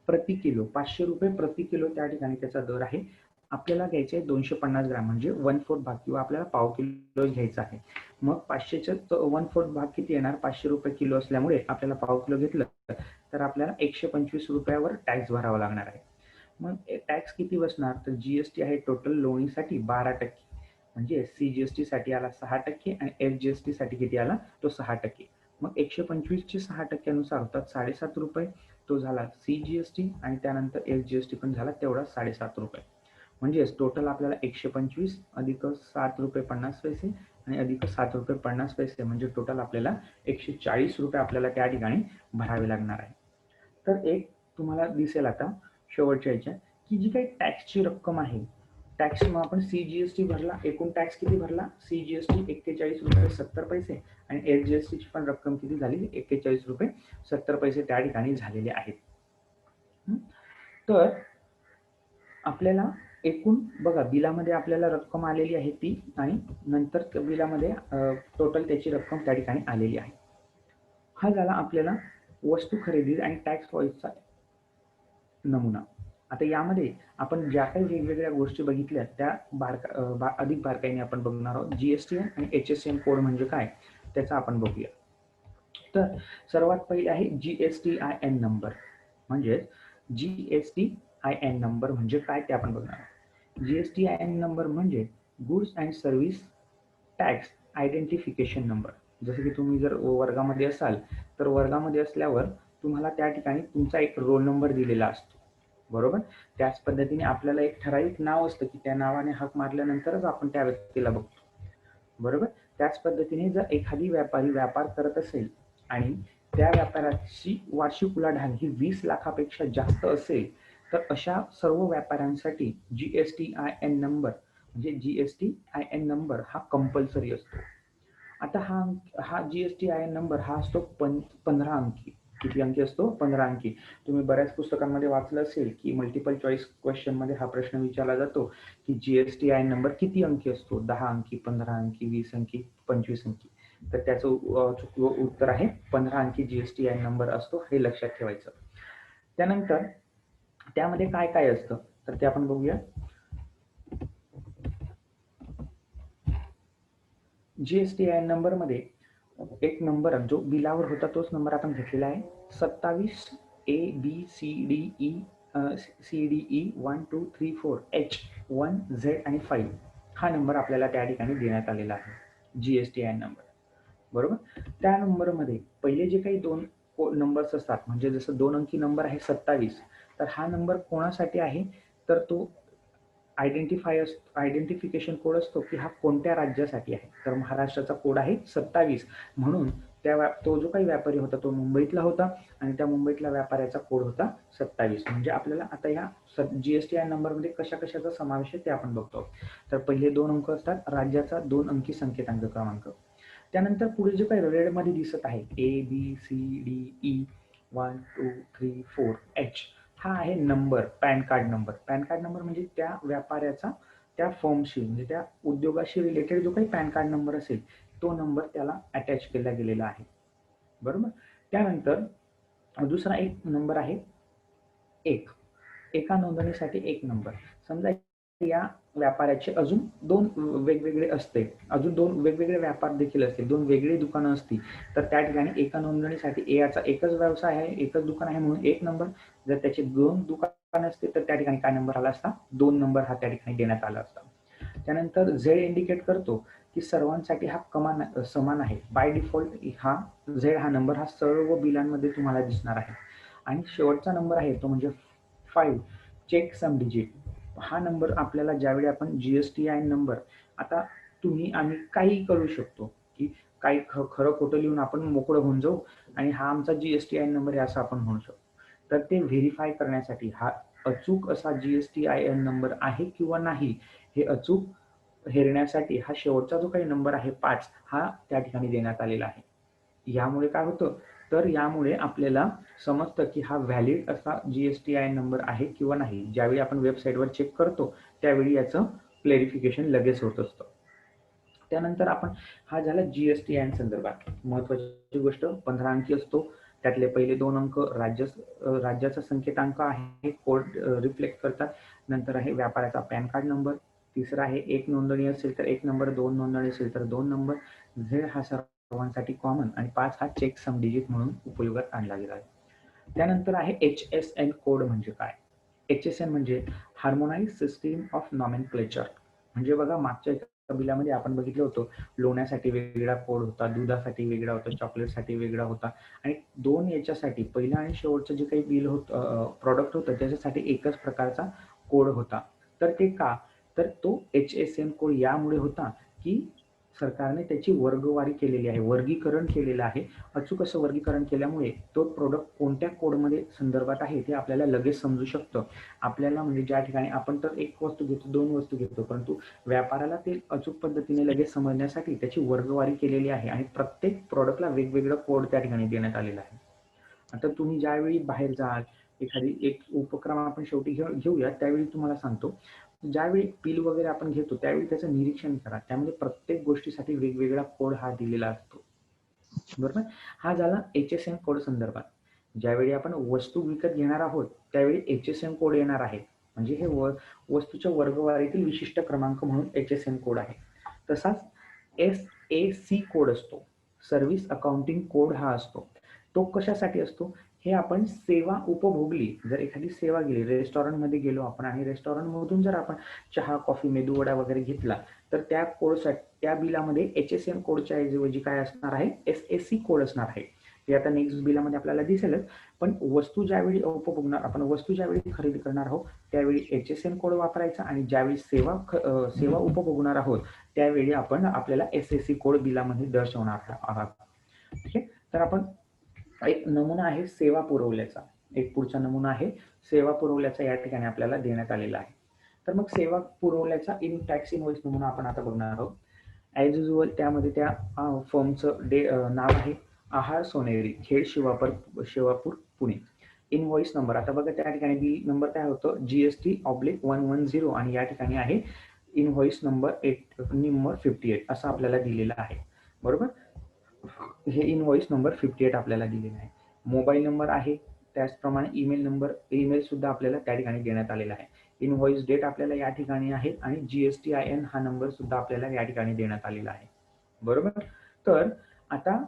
प्रति किलो 500 रुपये प्रति किलो त्या ठिकाणी त्याचा दर आहे. आपल्याला घ्यायचे 250 ग्राम म्हणजे 1/4 भाग किंवा आपल्याला पाव किलो घ्यायचा आहे. मग 500चे 1/4 भाग किती येणार? 500 रुपये किलो असल्यामुळे आपल्याला पाव किलो घेतलं तर आपल्याला 125 रुपयावर टॅक्स भरावा लागणार आहे. मग टॅक्स किती बसणार? तर जीएसटी आहे टोटल लोणीसाठी 12%, म्हणजे CGST साठी आला 6% आणि SGST साठी किती आला? तो 6%. मग 125 चे 6% नुसार होतात 7.5 रुपये. तो झाला CGST आणि त्यानंतर SGST पण झाला तेवढा 7.5 रुपये. म्हणजेच टोटल आपल्याला 125 अधिक 7 रुपये 50 पैसे आणि अधिक 7 रुपये 50 पैसे म्हणजे टोटल आपल्याला 140 रुपये आपल्याला त्या ठिकाणी भरावे लागणार आहे. तर एक तुम्हाला दिसेल आता शेवटच्या याच्या की जी काही टॅक्सची रक्कम आहे, टॅक्स मग आपण CGST भरला, एकूण टॅक्स किती भरला, CGST 41 रुपये 70 पैसे आणि SGST ची पण रक्कम किती झाली, 41 रुपये 70 पैसे त्या ठिकाणी झालेले आहेत. तर आपल्याला एकूण बघा बिलामध्ये आपल्याला रक्कम आलेली आहे ती आणि नंतर बिलामध्ये टोटल त्याची रक्कम त्या ठिकाणी आलेली आहे. हा झाला आपल्याला वस्तू खरेदी आणि टॅक्स वॉइसचा नमुना. आता यामध्ये आपण ज्या काही वेगवेगळ्या गोष्टी बघितल्या त्या अधिक बारकाईने आपण बघणार आहोत. GSTN आणि HSN कोड म्हणजे काय त्याचा आपण बघूया. तर सर्वात पहिले आहे GSTIN नंबर. म्हणजे GSTIN नंबर म्हणजे काय ते आपण बघणार आहोत. GSTIN नंबर म्हणजे goods and service tax identification number. जसं की तुम्ही जर वर्गामध्ये असाल तर वर्गामध्ये असल्यावर तुम्हाला त्या ठिकाणी तुमचा एक रोल नंबर दिलेला असतो, बरोबर. त्याच पद्धतीने आपल्याला एक ठराविक नाव असतं की त्या नावाने हाक मारल्यानंतरच आपण त्या व्यक्तीला बघतो, बरोबर. त्याच पद्धतीने जर एखादी व्यापारी व्यापार करत असेल आणि त्या व्यापाराची वार्षिक उलाढाल ही 20 लाखापेक्षा जास्त असेल तर अशा सर्व व्यापाऱ्यांसाठी GSTIN नंबर म्हणजे GSTIN नंबर हा कंपल्सरी असतो. आता हा GSTIN नंबर हा असतो 15 अंकी. किती अंकी असतो, 15 अंकी. तुम्ही बऱ्याच पुस्तकांमध्ये वाचलं असेल की मल्टिपल चॉईस क्वेश्चन मध्ये हा प्रश्न विचारला जातो की GSTIN नंबर किती अंकी असतो, 10 अंकी, 15 अंकी, 20 अंकी, 25 अंकी. तर त्याचं उत्तर आहे 15 अंकी GSTIN नंबर असतो, हे लक्षात ठेवायचं. त्यानंतर त्यामध्ये काय काय असतं तर ते आपण बघूया. GSTIN नंबर मध्ये एक नंबर जो बिलावर होता तोच नंबर आपण घेतलेला आहे. 27 ABCDE 1 2 3 4 H 1 Z आणि 5 हा नंबर आपल्याला त्या ठिकाणी देण्यात आलेला आहे GSTIN नंबर, बरोबर. त्या नंबरमध्ये पहिले जे काही दोन नंबर्स असतात म्हणजे जसं 2 अंकी नंबर आहे 27 तर हा नंबर कोणासाठी आहे तर तो आयडेंटिफिकेशन कोड असतो की हा कोणत्या राज्यासाठी आहे. तर महाराष्ट्राचा कोड आहे 27 म्हणून तो जो काही व्यापारी होता तो मुंबईतला होता आणि त्या मुंबईतल्या व्यापाऱ्याचा कोड होता 27. म्हणजे आपल्याला आता या GSTIN नंबरमध्ये कशा कशाचा समावेश आहे ते आपण बघतो. तर पहिले 2 अंक असतात राज्याचा 2 अंकी संकेतांक क्रमांक. त्यानंतर पुढे जे काही रेडमध्ये दिसत आहे ABCDE 1 2 3 4 H हा आहे number, pan card number. Pan card number म्हणजे त्या व्यापाऱ्याचा त्या फर्मशी म्हणजे त्या उद्योगाशी रिलेटेड जो काही पॅन कार्ड नंबर असेल तो नंबर त्याला अटॅच केला गेलेला आहे, बरोबर. त्यानंतर दुसरा एक नंबर आहे एका नोंदणीसाठी एक नंबर. समजा या व्यापाऱ्याचे अजून 2 वेगवेगळे असते, अजून 2 वेगवेगळे व्यापार देखील असतील, 2 वेगळी दुकानं असतील तर त्या ठिकाणी एका नोंदणीसाठी याचा एकच व्यवसाय आहे, एकच दुकान आहे म्हणून एक नंबर. जर त्याचे 2 दुकान असते तर त्या ठिकाणी काय नंबर आला असता, 2 नंबर हा त्या ठिकाणी देण्यात आला असता. त्यानंतर Z इंडिकेट करतो की सर्वांसाठी हा समान आहे. बाय डिफॉल्ट हा Z हा नंबर हा सर्व बिलांमध्ये तुम्हाला दिसणार आहे. आणि शेवटचा नंबर आहे तो म्हणजे 5 चेक सम डिजिट. हा नंबर आपल्याला ज्यावेळी आपण GSTIN नंबर, आता तुम्ही आम्ही काही करू शकतो की काही खरं खोटं लिहून आपण मोकळं होऊन जाऊ आणि हा आमचा GSTIN नंबर आहे असं आपण म्हणू शकतो. तर ते व्हेरीफाय करण्यासाठी हा अचूक असा GSTIN नंबर आहे किंवा नाही हे अचूक हेरण्यासाठी हा शेवटचा जो काही नंबर आहे 5 हा त्या ठिकाणी देण्यात आलेला आहे. यामुळे काय होतं तर यामुळे आपल्याला समजतं की हा व्हॅलिड असा GSTIN नंबर आहे किंवा नाही. ज्यावेळी आपण वेबसाईटवर चेक करतो त्यावेळी याचं क्लेरिफिकेशन लगेच होत असतं. त्यानंतर आपण हा झाला GSTIN संदर्भात. महत्वाची गोष्ट 15 अंकी असतो. त्यातले पहिले 2 अंक राज्याचा संकेतांक आहे, कोड रिफ्लेक्ट करतात. नंतर आहे व्यापाराचा पॅन कार्ड नंबर. तिसरा आहे एक नोंदणी असेल तर एक नंबर, 2 नोंदणी असेल तर 2 नंबर. Z हा सर्वांसाठी कॉमन आणि 5 हा चेक सम डिजिट म्हणून उपयोगात आणला गेला आहे. त्यानंतर आहे HSN कोड म्हणजे काय. HSN म्हणजे हार्मोनाइज सिस्टीम ऑफ नॉमेनक्लेचर. म्हणजे बघा मागच्या एका बिलामध्ये आपण बघितलं होतं लोण्यासाठी वेगळा कोड होता, दुधासाठी वेगळा होता, चॉकलेटसाठी वेगळा होता आणि 2 याच्यासाठी पहिलं आणि शेवटचं जे काही बिल होतं प्रॉडक्ट होतं त्याच्यासाठी एकच प्रकारचा कोड होता. तर ते का तर तो HSN कोड यामुळे होता की सरकारने त्याची वर्गवारी केलेली आहे, वर्गीकरण केलेलं आहे. अचूक असं वर्गीकरण केल्यामुळे तो प्रोडक्ट कोणत्या कोडमध्ये संदर्भात आहे ते आपल्याला लगेच समजू शकतं. आपल्याला म्हणजे ज्या ठिकाणी आपण तर एक वस्तू घेतो, 2 वस्तू घेतो, परंतु व्यापाराला ते अचूक पद्धतीने लगेच समजण्यासाठी त्याची वर्गवारी केलेली आहे आणि प्रत्येक प्रॉडक्टला वेगवेगळं कोड त्या ठिकाणी देण्यात आलेला आहे. आता तुम्ही ज्यावेळी बाहेर जाल, एखादी एक उपक्रम आपण शेवटी घेऊया, त्यावेळी तुम्हाला सांगतो. ज्यावेळी बिल वगैरे आपण घेतो त्यावेळी त्याचं निरीक्षण करा. त्यामध्ये प्रत्येक गोष्टीसाठी वेगवेगळा कोड हा दिलेला असतो. बरोबर. हा झाला HSN कोड संदर्भात. ज्यावेळी आपण वस्तू विकत घेणार आहोत त्यावेळी HSN कोड येणार आहे. म्हणजे हे वस्तूच्या वर्गवारीतील विशिष्ट क्रमांक म्हणून HSN कोड आहे. तसाच SAC कोड असतो, सर्व्हिस अकाउंटिंग कोड हा असतो. तो कशासाठी असतो? हे आपण सेवा उपभोगली, जर एखादी सेवा गेली, रेस्टॉरंटमध्ये गेलो आपण आणि रेस्टॉरंटमधून जर आपण चहा, कॉफी, मेदूवडा वगैरे घेतला तर त्या कोडसाठी त्या बिलामध्ये HSN कोडच्या ऐवजी काय असणार आहे? SAC कोड असणार आहे. ते आता नेक्स्ट बिलामध्ये आपल्याला दिसेलच. पण वस्तू ज्यावेळी उपभोगणार आपण, वस्तू ज्यावेळी खरेदी करणार आहोत त्यावेळी HSN कोड वापरायचा आणि ज्यावेळी सेवा उपभोगणार आहोत त्यावेळी आपण आपल्याला SAC कोड बिलामध्ये दर्शवणार आहात. ठीक आहे. तर आपण एक नमुना आहे सेवा पुरवल्याचा, एक पुढचा नमुना आहे सेवा पुरवल्याचा या ठिकाणी आपल्याला देण्यात आलेला आहे. तर मग सेवा पुरवल्याचा इन टॅक्स इनव्हॉइस नमुना आपण आता बघणार आहोत. ॲज युजुअल त्यामध्ये त्या फर्मचं नाव आहे आहार सोनेरी, खेड शिवापूर पुणे. इनव्हॉइस नंबर आता बघा त्या ठिकाणी बिल नंबर काय होतं? GST/110 आणि या ठिकाणी आहे इनव्हॉइस नंबर 58 असं आपल्याला दिलेलं आहे. बरोबर. हे इनव्हॉइस नंबर 58 आपल्याला दिलेला आहे. मोबाईल नंबर आहे, त्याचप्रमाणे ईमेल सुद्धा आपल्याला त्या ठिकाणी देण्यात आलेला आहे. इनव्हॉइस डेट आपल्याला या ठिकाणी आहे आणि GSTIN हा नंबर सुद्धा आपल्याला या ठिकाणी देण्यात आलेला आहे. बरोबर. तर आता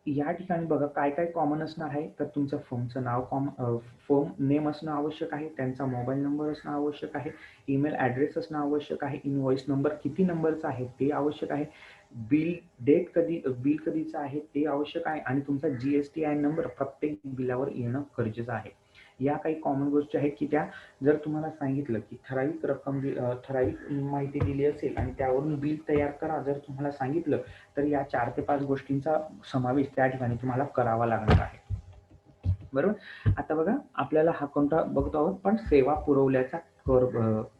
या ठिकाणी बघा काय काय कॉमन असणार आहे. तर तुमचं फर्मचं नाव, फर्म नेम असणं आवश्यक आहे, त्यांचा मोबाईल नंबर असणं आवश्यक आहे, ईमेल ॲड्रेस असणं आवश्यक आहे, इनव्हॉइस नंबर किती नंबरचा आहे ते आवश्यक आहे, बिल कधीचं आहे ते आवश्यक आहे आणि तुमचा GSTIN नंबर प्रत्येक बिलावर येणं गरजेचं आहे. या काही कॉमन गोष्टी आहेत की त्या जर तुम्हाला सांगितलं की ठराविक माहिती दिली असेल आणि त्यावरून बिल तयार करा जर तुम्हाला सांगितलं तर या 4 ते 5 गोष्टींचा समावेश त्या ठिकाणी तुम्हाला करावा लागणार आहे. बरोबर. आता बघा आपल्याला हा कोणता बघतो आहोत? पण सेवा पुरवल्याचा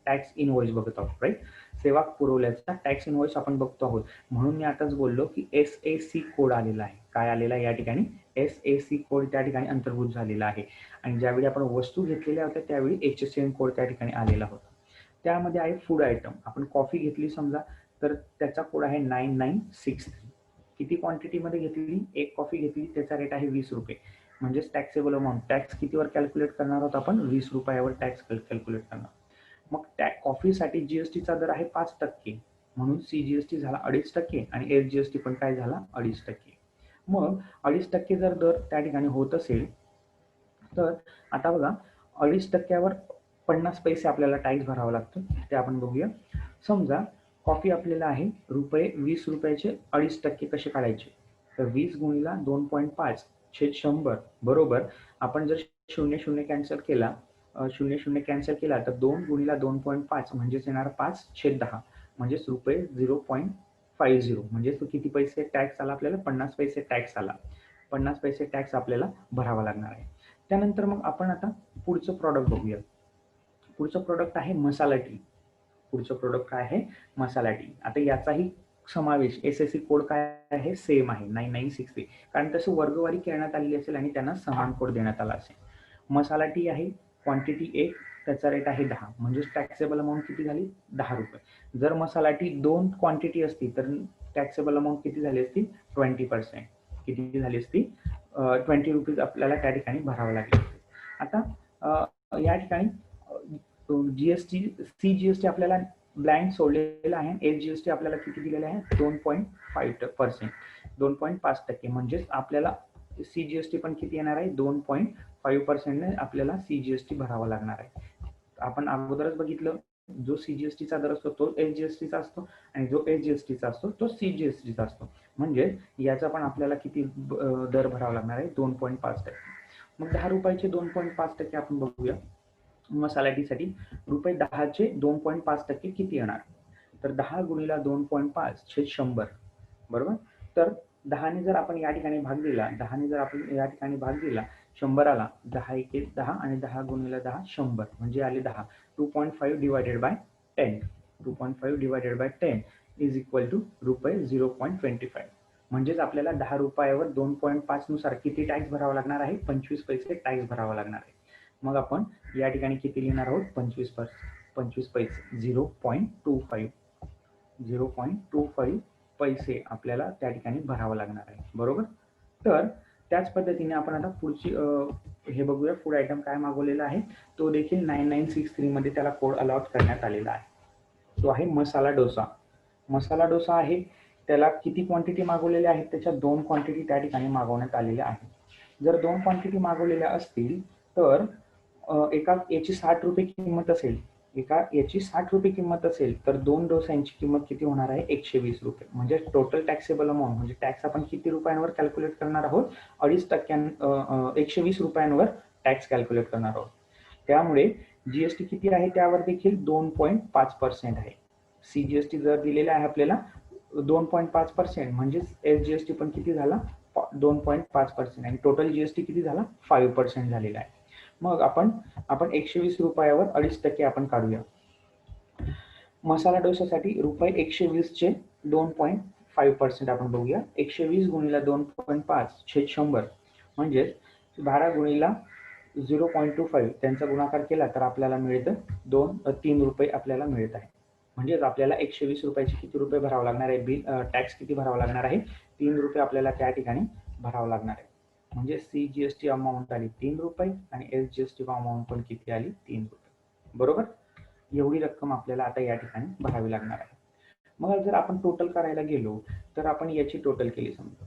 टॅक्स इनव्हॉइस बघत आहोत. राईट. सेवा पुरवल्याचा टॅक्स इनव्हॉइस आपण बघतो आहोत. म्हणून मी आताच बोललो की SAC कोड आलेला आहे. काय आलेला आहे या ठिकाणी? SAC कोड त्या ठिकाणी अंतर्भूत झालेला आहे. आणि ज्यावेळी आपण वस्तू घेतलेल्या होत्या त्यावेळी HSN कोड त्या ठिकाणी आलेला होता. त्यामध्ये आहे फूड आयटम. आपण कॉफी घेतली समजा तर त्याचा कोड आहे 9963. किती क्वांटिटीमध्ये घेतली? एक कॉफी घेतली, त्याचा रेट आहे ₹20. म्हणजेच टॅक्सेबल अमाऊंट, टॅक्स कितीवर कॅल्क्युलेट करणार आहोत आपण? ₹20 टॅक्स कॅल्क्युलेट करणार. मग त्या कॉफीसाठी GSTचा दर आहे 5%. म्हणून CGST झाला 2.5% आणि SGST पण काय झाला? 2.5%. मग 2.5% जर दर त्या ठिकाणी होत असेल तर आता बघा 2.5%वर 50 पैसे आपल्याला टॅक्स भरावा लागतो. ते आपण बघूया. समजा कॉफी आपल्याला आहे ₹20चे 2.5% कसे काढायचे? तर 20 गुणिला 2.5 छेद 100 बरोबर. आपण जर 00 कॅन्सल केला 00 कॅन्सल केला तर 2 गुणिला 2.5 म्हणजेच येणार 5/10 म्हणजेच ₹0.50 म्हणजे तो किती पैसे टॅक्स आला आपल्याला? 50 पैसे टॅक्स आला. 50 पैसे टॅक्स आपल्याला भरावा लागणार आहे. त्यानंतर मग आपण आता पुढचं प्रॉडक्ट बघूया. पुढचं प्रॉडक्ट आहे मसाला टी. पुढचं प्रॉडक्ट काय आहे? मसाला टी. आता याचाही समावेश SAC कोड काय आहे? सेम आहे 9963. कारण तसं वर्गवारी करण्यात आलेली असेल आणि त्यांना समान कोड देण्यात आला असेल. मसाला टी आहे, क्वांटिटी 1, त्याचा रेट आहे 10 म्हणजेच टॅक्सेबल अमाऊंट किती झाली? ₹10. जर मसाला टी 2 क्वांटिटी असती तर टॅक्सेबल अमाऊंट किती झाली असती? 20%. किती झाली असती? ₹20 आपल्याला त्या ठिकाणी भरावं लागेल. आता या ठिकाणी CGST आपल्याला ब्लँक सोडलेला आहे. SGST आपल्याला किती दिलेला आहे? 2.5%. 2.5% म्हणजेच आपल्याला CGST पण किती येणार आहे? 2.5% आपल्याला CGST भरावा लागणार आहे. आपण अगोदरच बघितलं जो CGSTचा दर असतो तो SGSTचा असतो आणि जो SGSTचा असतो तो CGSTचा असतो. म्हणजे याचा पण आपल्याला किती दर भरावा लागणार आहे? 2.5%. मग ₹10चे 2.5% आपण बघूया. मसाला टीसाठी ₹10चे 2.5% किती येणार? तर 10 गुणिला 2.5 छेद 100 बरोबर. तर 10ने जर आपण या ठिकाणी भाग दिला, 10ने जर आपण या ठिकाणी भाग दिला 100ला, 10 एके 10 आणि 10 गुणिले 10 100 म्हणजे आले 10. 2.5 divided by 10. 2.5 divided by 10 is equal to रुपये 0.25. म्हणजेच आपल्याला 10 रुपयावर 2.5 नुसार किती टॅक्स भरावा लागणार आहे? 25 पैसे टॅक्स भरावा लागणार आहे. मग आपण या ठिकाणी किती लिहिणार आहोत? 25 पैसे 0.25. 0.25 पैसे आपल्याला त्या ठिकाणी भरावं लागणार आहे. बरोबर. तर त्याच पद्धतीने आपण आता पुढची हे बघूया. फूड आयटम काय मागवलेला आहे तो देखील 9963 मध्ये त्याला कोड अलॉट करण्यात आलेला आहे. तो आहे मसाला डोसा. मसाला डोसा आहे, त्याला किती क्वांटिटी मागवलेल्या आहेत? त्याच्या 2 क्वांटिटी त्या ठिकाणी मागवण्यात आलेल्या आहेत. जर 2 क्वांटिटी मागवलेल्या असतील तर एका याची 60 रुपये किंमत असेल, एका याची 60 रुपये किंमत असेल तर 2 डोसांची किंमत किती होणार आहे? 120 रुपये. म्हणजे टोटल टॅक्सेबल अमाऊंट म्हणजे टॅक्स आपण किती रुपयांवर कॅल्क्युलेट करणार आहोत? 2.5% 120 रुपयांवर टॅक्स कॅल्क्युलेट करणार आहोत. त्यामुळे जीएसटी किती आहे त्यावर देखील 2.5% आहे. सीजीएसटी जर दिलेला आहे आपल्याला 2.5% म्हणजेच एसजीएसटी पण किती झाला? 2.5% आणि टोटल जीएसटी किती झाला? 5% झालेला आहे. मग आपण 120 रुपयावर 2.5% आपण काढूया. मसाला डोसासाठी रुपये 120चे 2.5% आपण बघूया. 120 गुणिले 2.5 छेद 100 म्हणजे 12 गुणिले 0.25 त्यांचा गुणाकार केला तर आपल्याला मिळतं 3 रुपये आपल्याला मिळत आहे. म्हणजेच आपल्याला 120 रुपयाचे किती रुपये भरावं लागणार आहे? बिल टॅक्स किती भरावा लागणार आहे? 3 रुपये आपल्याला त्या ठिकाणी भरावं लागणार आहे. म्हणजे सीजीएसटी अमाऊंट आली 3 रुपये आणि एसजीएसटी अमाऊंट पण किती आली? 3 रुपये. बरोबर. एवढी रक्कम आपल्याला आता या ठिकाणी भरावी लागणार आहे. मग जर आपण टोटल करायला गेलो तर आपण याची टोटल केली समजा.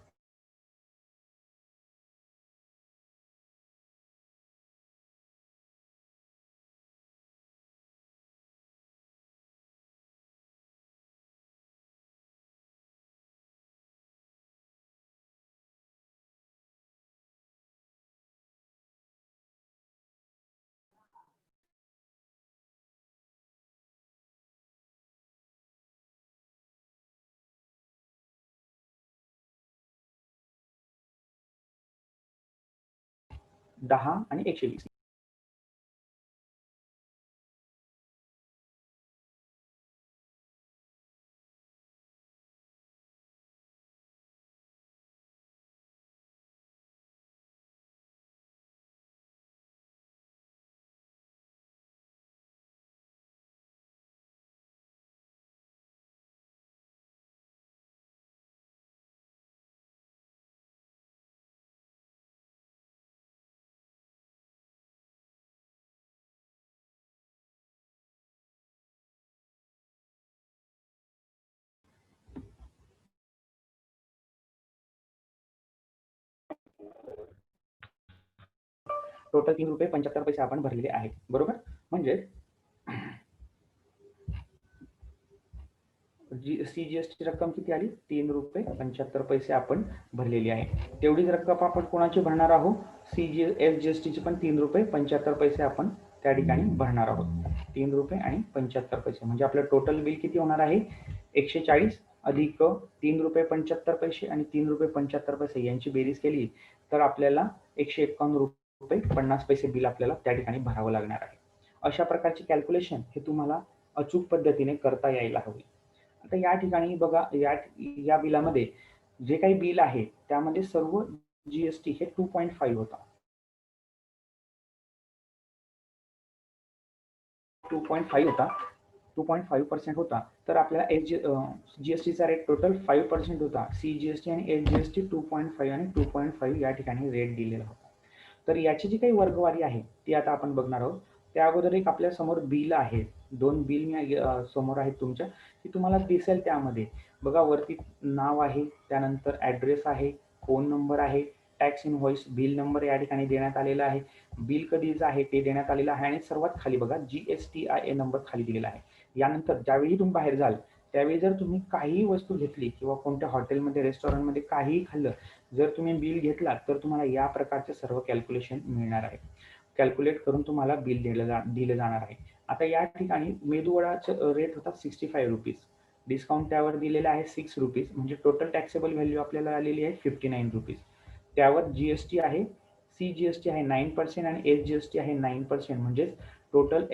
दहा आणि 120. टोटल 3 रुपये 75 पैसे आपण भरलेले आहेत. बरोबर. म्हणजे सीजीएसटी रक्कम किती आली? 3 रुपये 75 पैसे आपण भरलेली आहे. तेवढीच रक्कम आपण कोणाची भरणार आहोत? एसजीएसटीची पण 3 रुपये 75 पैसे आपण त्या ठिकाणी भरणार आहोत. 3 रुपये आणि 75 पैसे म्हणजे आपलं टोटल बिल किती होणार आहे? 140 अधिक 3 रुपये 75 पैसे आणि 3 रुपये 75 पैसे यांची बेरीज केली तर आपल्याला 151 रुपये 50 पैसे बिल आपल्याला त्या ठिकाणी भरावं लागणार आहे. अशा प्रकारची कॅल्क्युलेशन हे तुम्हाला अचूक पद्धतीने करता यायला हवी. आता या ठिकाणी बघा, या बिलामध्ये जे काही बिल आहे त्यामध्ये सर्व जीएसटी हे 2.5 होता. 2.5 होता. 2.5% होता. तर आपल्याला जीएसटीचा रेट टोटल 5% होता. सीजीएसटी आणि एसजीएसटी 2.5 आणि 2.5 या ठिकाणी रेट दिलेला होता. तर याची जी काही वर्गवारी आहे ती आता आपण बघणार आहोत. त्या अगोदर एक आपल्या समोर बिल आहे. 2 बिल समोर आहेत तुमच्या, की तुम्हाला दिसेल त्यामध्ये बघा वरती नाव आहे, त्यानंतर ॲड्रेस आहे, फोन नंबर आहे, टॅक्स इनव्हॉइस, बिल नंबर या ठिकाणी देण्यात आलेला आहे, बिल कधीच आहे ते देण्यात आलेलं आहे आणि सर्वात खाली बघा GSTIN नंबर खाली दिलेला आहे. यानंतर ज्यावेळी तुम्ही बाहेर जाल त्यावेळी जर तुम्ही काहीही वस्तू घेतली किंवा कोणत्या हॉटेलमध्ये रेस्टॉरंटमध्ये काहीही खाल्लं, जर तुम्ही बिल घेतला तर तुम्हाला या प्रकारचे सर्व कॅल्क्युलेशन मिळणार आहे. कॅल्क्युलेट करून तुम्हाला बिल दिलं जाणार आहे. आता या ठिकाणी मेदूवडाचं रेट होता 65 रुपीज. डिस्काउंट त्यावर दिलेला आहे 6 रुपीज, म्हणजे टोटल टॅक्सेबल व्हॅल्यू आपल्याला आलेली आहे 59 रुपीज. त्यावर जीएसटी आहे, CGST आहे 9% आणि SGST आहे 9%, म्हणजे टोटल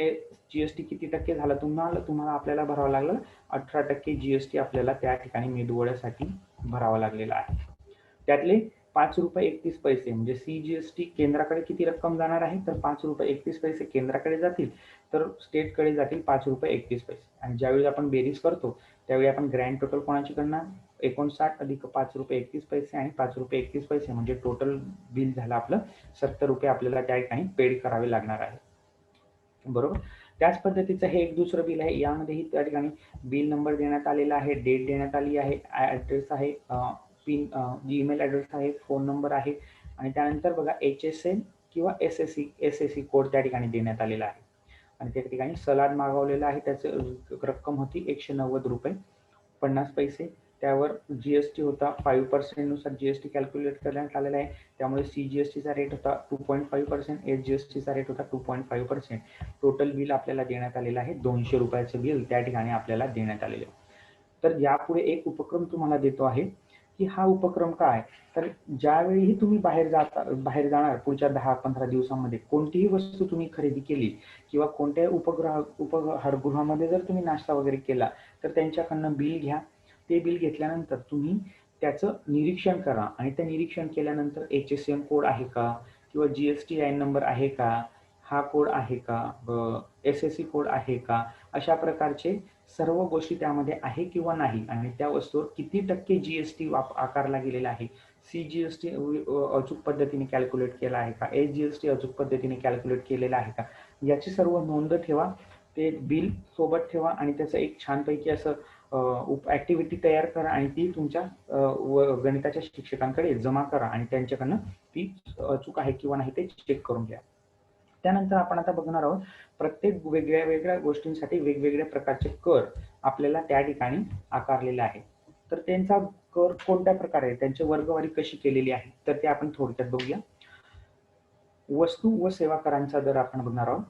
जीएसटी किती टक्के झाला तुम्हाला आपल्याला भरावं लागलं 18% जीएसटी आपल्याला त्या ठिकाणी मेदूवड्यासाठी भरावा लागलेला आहे. त्यातले 5 रुपये 31 पैसे म्हणजे CGST केंद्राकडे किती रक्कम जाणार आहे, तर 5 रुपये 31 पैसे केंद्राकडे जातील, तर स्टेटकडे जातील 5 रुपये 31 पैसे. आणि ज्यावेळी आपण बेरीज करतो त्यावेळी आपण ग्रँड टोटल कोणाची करणार, 59 अधिक 5 रुपये 31 पैसे आणि 5 रुपये 31 पैसे, म्हणजे टोटल बिल झालं आपलं 70 रुपये आपल्याला त्या ठिकाणी पेड करावे लागणार आहे. बरोबर. त्याच पद्धतीचं हे एक दुसरं बिल आहे. यामध्येही त्या ठिकाणी बिल नंबर देण्यात आलेला आहे, डेट देण्यात आली आहे, ॲड्रेस आहे, पिन ईमेल ॲड्रेस आहे, फोन नंबर आहे आणि त्यानंतर बघा HSN किंवा SSC कोड त्या ठिकाणी देण्यात आलेला आहे. आणि त्या ठिकाणी सलाड मागवलेला आहे, त्याचं रक्कम होती 190 रुपये 50 पैसे. त्यावर जीएसटी होता 5% नुसार जीएसटी कॅल्क्युलेट करण्यात आलेला आहे, त्यामुळे CGSTचा रेट होता 2.5%, SGSTचा रेट होता 2.5%. टोटल बिल आपल्याला देण्यात आलेलं आहे 200 रुपयाचं बिल त्या ठिकाणी आपल्याला देण्यात आलेलं आहे. तर यापुढे एक उपक्रम तुम्हाला देतो आहे की हा उपक्रम काय, तर ज्यावेळीही तुम्ही बाहेर जाणार पुढच्या 10-15 दिवसांमध्ये कोणतीही वस्तू तुम्ही खरेदी केली किंवा कोणत्याही उपहारगृहामध्ये जर तुम्ही नाश्ता वगैरे केला तर त्यांच्याकडनं बिल घ्या. ते बिल घेतल्यानंतर तुम्ही त्याचं निरीक्षण करा आणि ते निरीक्षण केल्यानंतर HSN कोड आहे का किंवा GSTIN नंबर आहे का, हा कोड आहे का, SSC कोड आहे का, अशा प्रकारचे सर्व गोष्टी त्यामध्ये आहे किंवा नाही आणि त्या वस्तूवर किती टक्के जीएसटी आकारला गेलेला आहे, CGST अचूक पद्धतीने कॅल्क्युलेट केला आहे का, SGST अचूक पद्धतीने कॅल्क्युलेट केलेला आहे का, याची सर्व नोंद ठेवा. ते बिल सोबत ठेवा आणि त्याचं एक छानपैकी असं ॲक्टिव्हिटी तयार करा आणि ती तुमच्या गणिताच्या शिक्षकांकडे जमा करा आणि त्यांच्याकडनं ती अचूक आहे किंवा नाही ते चेक करून घ्या. त्यानंतर आपण आता बघणार आहोत प्रत्येक वेगळ्या गोष्टींसाठी वेगवेगळ्या प्रकारचे कर आपल्याला त्या ठिकाणी आकारलेले आहे. तर त्यांचा कर कोणत्या प्रकारे, त्यांची वर्गवारी कशी केलेली आहे, तर ते आपण थोडक्यात बघूया. वस्तू व सेवा करांचा दर आपण बघणार आहोत.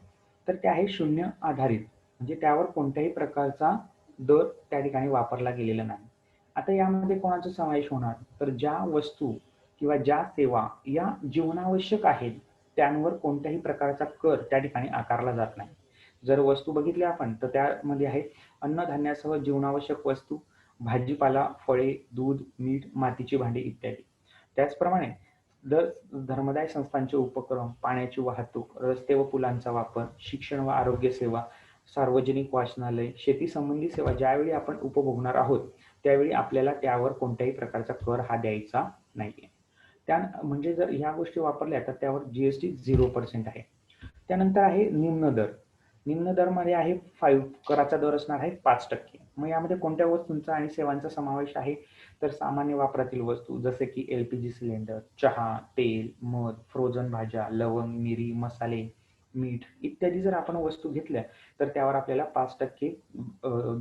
तर ते आहे शून्य आधारित, म्हणजे त्यावर कोणत्याही प्रकारचा दर त्या ठिकाणी वापरला गेलेला नाही. आता यामध्ये कोणाचा समावेश होणार, तर ज्या वस्तू किंवा ज्या सेवा या जीवनावश्यक आहेत त्यांवर कोणत्याही प्रकारचा कर त्या ठिकाणी आकारला जात नाही. जर वस्तू बघितल्या आपण तर त्यामध्ये आहेत अन्नधान्यासह जीवनावश्यक वस्तू, भाजीपाला, फळे, दूध, मीठ, मातीची भांडी इत्यादी. त्याचप्रमाणे धर्मदाय संस्थांचे उपक्रम, पाण्याची वाहतूक, रस्ते व पुलांचा वापर, शिक्षण व आरोग्य सेवा, सार्वजनिक वाचनालय, शेती संबंधी सेवा ज्यावेळी आपण उपभोगणार आहोत त्यावेळी आपल्याला त्यावर कोणत्याही प्रकारचा कर हा द्यायचा नाहीये. म्हणजे जर ह्या गोष्टी वापरल्या तर त्यावर जीएसटी 0% आहे. त्यानंतर आहे निम्न दर. निम्न दर मध्ये आहे कराचा दर असणार आहे 5%. मग यामध्ये कोणत्या वस्तूंचा आणि सेवांचा समावेश आहे, तर सामान्य वापरातील वस्तू जसे की LPG सिलेंडर, चहा, तेल, मध, फ्रोझन भाज्या, लवंग, मिरी, मसाले, मीठ इत्यादी जर आपण वस्तू घेतल्या तर त्यावर आपल्याला 5%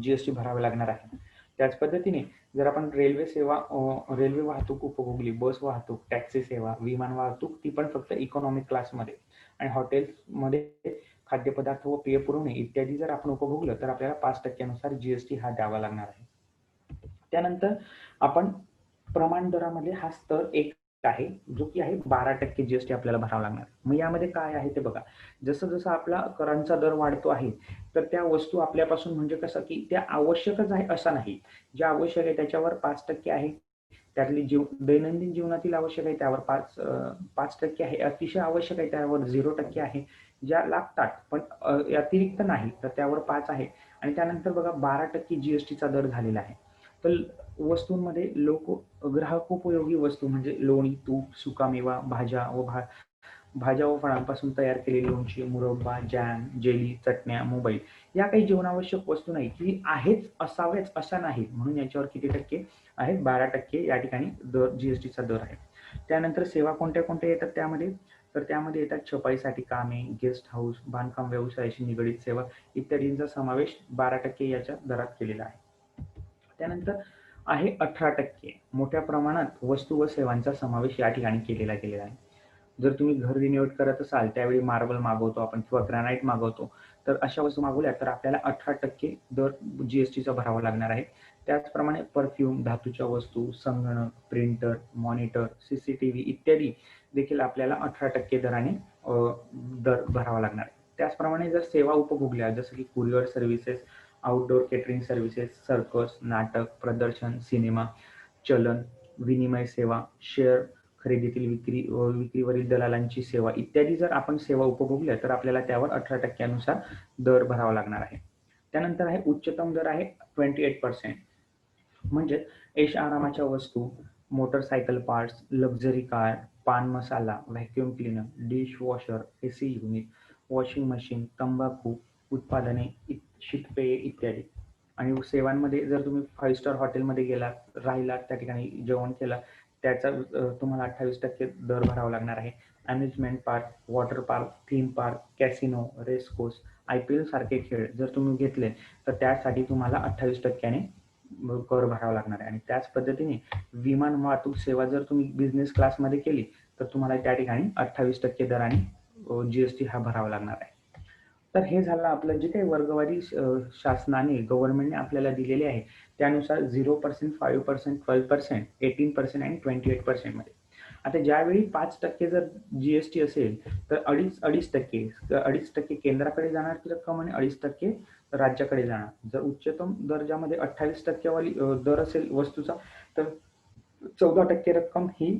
जीएसटी भरावे लागणार आहे. त्याच पद्धतीने जर आपण रेल्वे वाहतूक उपभोगली, बस वाहतूक, टॅक्सी सेवा, विमान वाहतूक, ती पण फक्त इकॉनॉमिक क्लासमध्ये, आणि हॉटेल्समध्ये खाद्यपदार्थ व पेय पुरवणे इत्यादी जर आपण उपभोगलं तर आपल्याला 5% नुसार जीएसटी हा द्यावा लागणार आहे. त्यानंतर आपण प्रमाण दरामध्ये हा स्तर 1 आहे जो की आहे 12% जीएसटी आपल्याला भरावा लागणार. मग यामध्ये काय आहे ते बघा. जसं जसं आपला करांचा दर वाढतो आहे तर त्या वस्तू आपल्यापासून म्हणजे कसं की त्या आवश्यकच आहे असा नाही, ज्या आवश्यक आहे त्याच्यावर 5% आहे, त्यातली दैनंदिन जीवनातील आवश्यक आहे त्यावर 5% आहे, अतिशय आवश्यक आहे त्यावर 0% आहे, ज्या लागतात पण अतिरिक्त नाही तर त्यावर 5 आहे. आणि त्यानंतर बघा 12% जीएसटीचा दर झालेला आहे. तर वस्तूंमध्ये ग्राहकोपयोगी वस्तू म्हणजे लोणी, तूप, सुकामेवा, भाज्या व फळांपासून तयार केलेली लोणची, मुरब्बा, जॅम, जेली, चटण्या, मोबाईल या काही जीवनावश्यक वस्तू नाही की आहेच असाव्याच अशा नाही, म्हणून याच्यावर किती टक्के आहे, 12% या ठिकाणी दर जीएसटीचा दर आहे. त्यानंतर सेवा कोणत्या कोणत्या येतात त्यामध्ये, तर त्यामध्ये येतात छपाईसाठी कामे, गेस्ट हाऊस, बांधकाम व्यवसायाशी निगडीत सेवा इत्यादींचा समावेश 12% याच्या दरात केलेला आहे. त्यानंतर आहे 18% मोठ्या प्रमाणात वस्तू व सेवांचा समावेश या ठिकाणी केलेला गेलेला आहे. जर तुम्ही घर रिनोव्हेट करत असाल त्यावेळी मार्बल मागवतो आपण किंवा ग्रॅनाइट मागवतो, तर अशा वस्तू मागवल्या तर आपल्याला 18% दर जीएसटीचा भरावा लागणार आहे. त्याचप्रमाणे परफ्यूम, धातूच्या वस्तू, संगणक, प्रिंटर, मॉनिटर, सीसीटीव्ही इत्यादी देखील आपल्याला 18% दराने दर भरावा लागणार आहे. त्याचप्रमाणे जर सेवा उपभोगल्या जसं की courier services, outdoor catering services, circus, नाटक, प्रदर्शन, सिनेमा, चलन विनिमय सेवा, शेअर खरेदीतील विक्रीवरील दलालांची सेवा इत्यादी जर आपण सेवा उपभोगल्या तर आपल्याला त्यावर 18% नुसार दर भरावा लागणार आहे. त्यानंतर आहे उच्चतम दर आहे 28%. म्हणजे ऐश आरामाच्या वस्तू, motorcycle parts, luxury car, paan masala, vacuum cleaner, dish washer, AC unit, washing machine, तंबाखू उत्पादने, शीतपेये इत्यादी. आणि सेवांमध्ये जर तुम्ही 5 स्टार हॉटेलमध्ये गेलात, राहिलात, त्या ठिकाणी जेवण केलं, त्याचा तुम्हाला 28% दर भरावा लागणार आहे. Amusement park, water park, theme park, casino, race course, IPL सारखे खेळ जर तुम्ही घेतले तर त्यासाठी तुम्हाला 28% कर भरावा लागणार आहे. आणि त्याच पद्धतीने विमान वाहतूक सेवा जर तुम्ही बिझनेस क्लासमध्ये केली तर तुम्हाला त्या ठिकाणी 28% दराने GST हा भरावा लागणार आहे. तर हे झालं आपलं जे काही वर्गवारी शासनाने गव्हर्नमेंटने आपल्याला दिलेले आहे त्यानुसार 0%, 5%, 12%, 18% आणि 28% मध्ये. आता ज्यावेळी 5% जर GST असेल तर 2.5% केंद्राकडे जाणार रक्कम आणि 2.5% राज्याकडे जाणार. जर उच्चतम दर्जामध्ये 28% वाली दर असेल वस्तूचा तर 14% रक्कम ही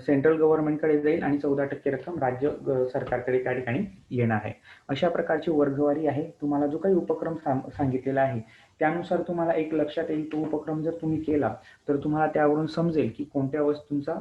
सेंट्रल गव्हर्नमेंटकडे जाईल आणि 14% रक्कम राज्य सरकारकडे त्या ठिकाणी येणार आहे. अशा प्रकारची वर्गवारी आहे. तुम्हाला जो काही उपक्रम सांगितलेला आहे त्यानुसार तुम्हाला एक लक्षात येईल. तो उपक्रम जर तुम्ही केला तर तुम्हाला त्यावरून समजेल की कोणत्या वस्तूंचा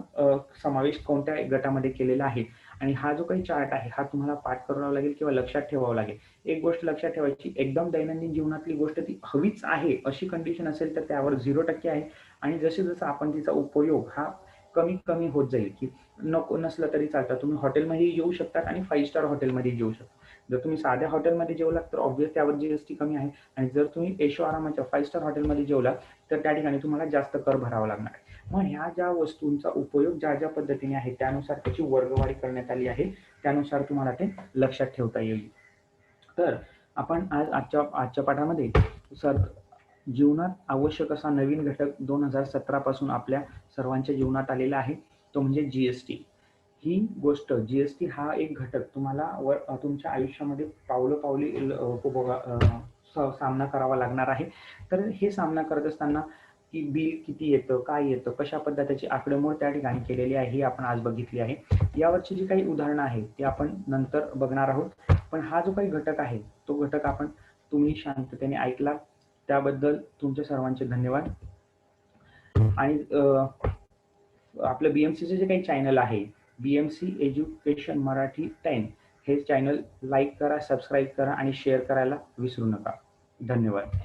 समावेश कोणत्या गटामध्ये केलेला आहे. आणि हा जो काही चार्ट आहे हा तुम्हाला पाठ करावा लागेल किंवा लक्षात ठेवावा लागेल. एक गोष्ट लक्षात ठेवायची, एकदम दैनंदिन जीवनातली गोष्ट ती हवीच आहे अशी कंडिशन असेल तर त्यावर 0% आहे. आणि जसे जसं आपण तिचा उपयोग हा कमी कमी होत जाईल की नको नसलं तरी चालतं. तुम्ही हॉटेलमध्ये येऊ शकतात आणि 5 स्टार हॉटेलमध्ये जेवू शकता. जर तुम्ही साध्या हॉटेलमध्ये जेवलात तर ऑब्व्हियस त्यावर GST कमी आहे. आणि जर तुम्ही ऐशो आरामाच्या 5 स्टार हॉटेलमध्ये जेवलात तर त्या ठिकाणी तुम्हाला जास्त कर भरावा लागणार आहे. मग ह्या ज्या वस्तूंचा उपयोग ज्या ज्या पद्धतीने आहे त्यानुसार त्याची वर्गवारी करण्यात आली आहे. त्यानुसार तुम्हाला ते लक्षात ठेवता येईल. तर आपण आजच्या पाठामध्ये जीवनात आवश्यक असा नवीन घटक 2017 पासून आपल्या सर्वांच्या जीवनात आलेला आहे तो म्हणजे GST. ही गोष्ट GST हा एक घटक तुम्हाला तुमच्या आयुष्यामध्ये पावलोपावली सामना करावा लागणार आहे. तर हे सामना करत असताना की बिल किती येतं, काय येतं, कशा पद्धतीची आकडेमोड त्या ठिकाणी केलेली आहे ही आपण आज बघितली आहे. यावरची जी काही उदाहरणं आहेत ती आपण नंतर बघणार आहोत. पण हा जो काही घटक आहे तो घटक तुम्ही शांततेने ऐकला त्याबद्दल तुमच्या सर्वांचे धन्यवाद. आणि आपलं BMCचे जे काही चॅनल आहे BMC एज्युकेशन मराठी 10 हे चॅनल लाईक करा, सबस्क्राईब करा आणि शेअर करायला विसरू नका. धन्यवाद.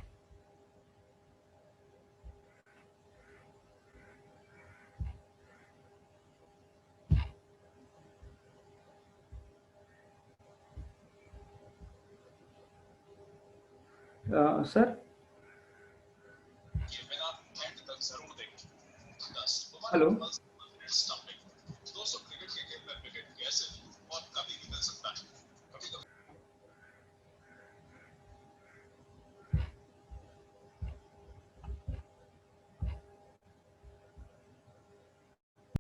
Sir hello.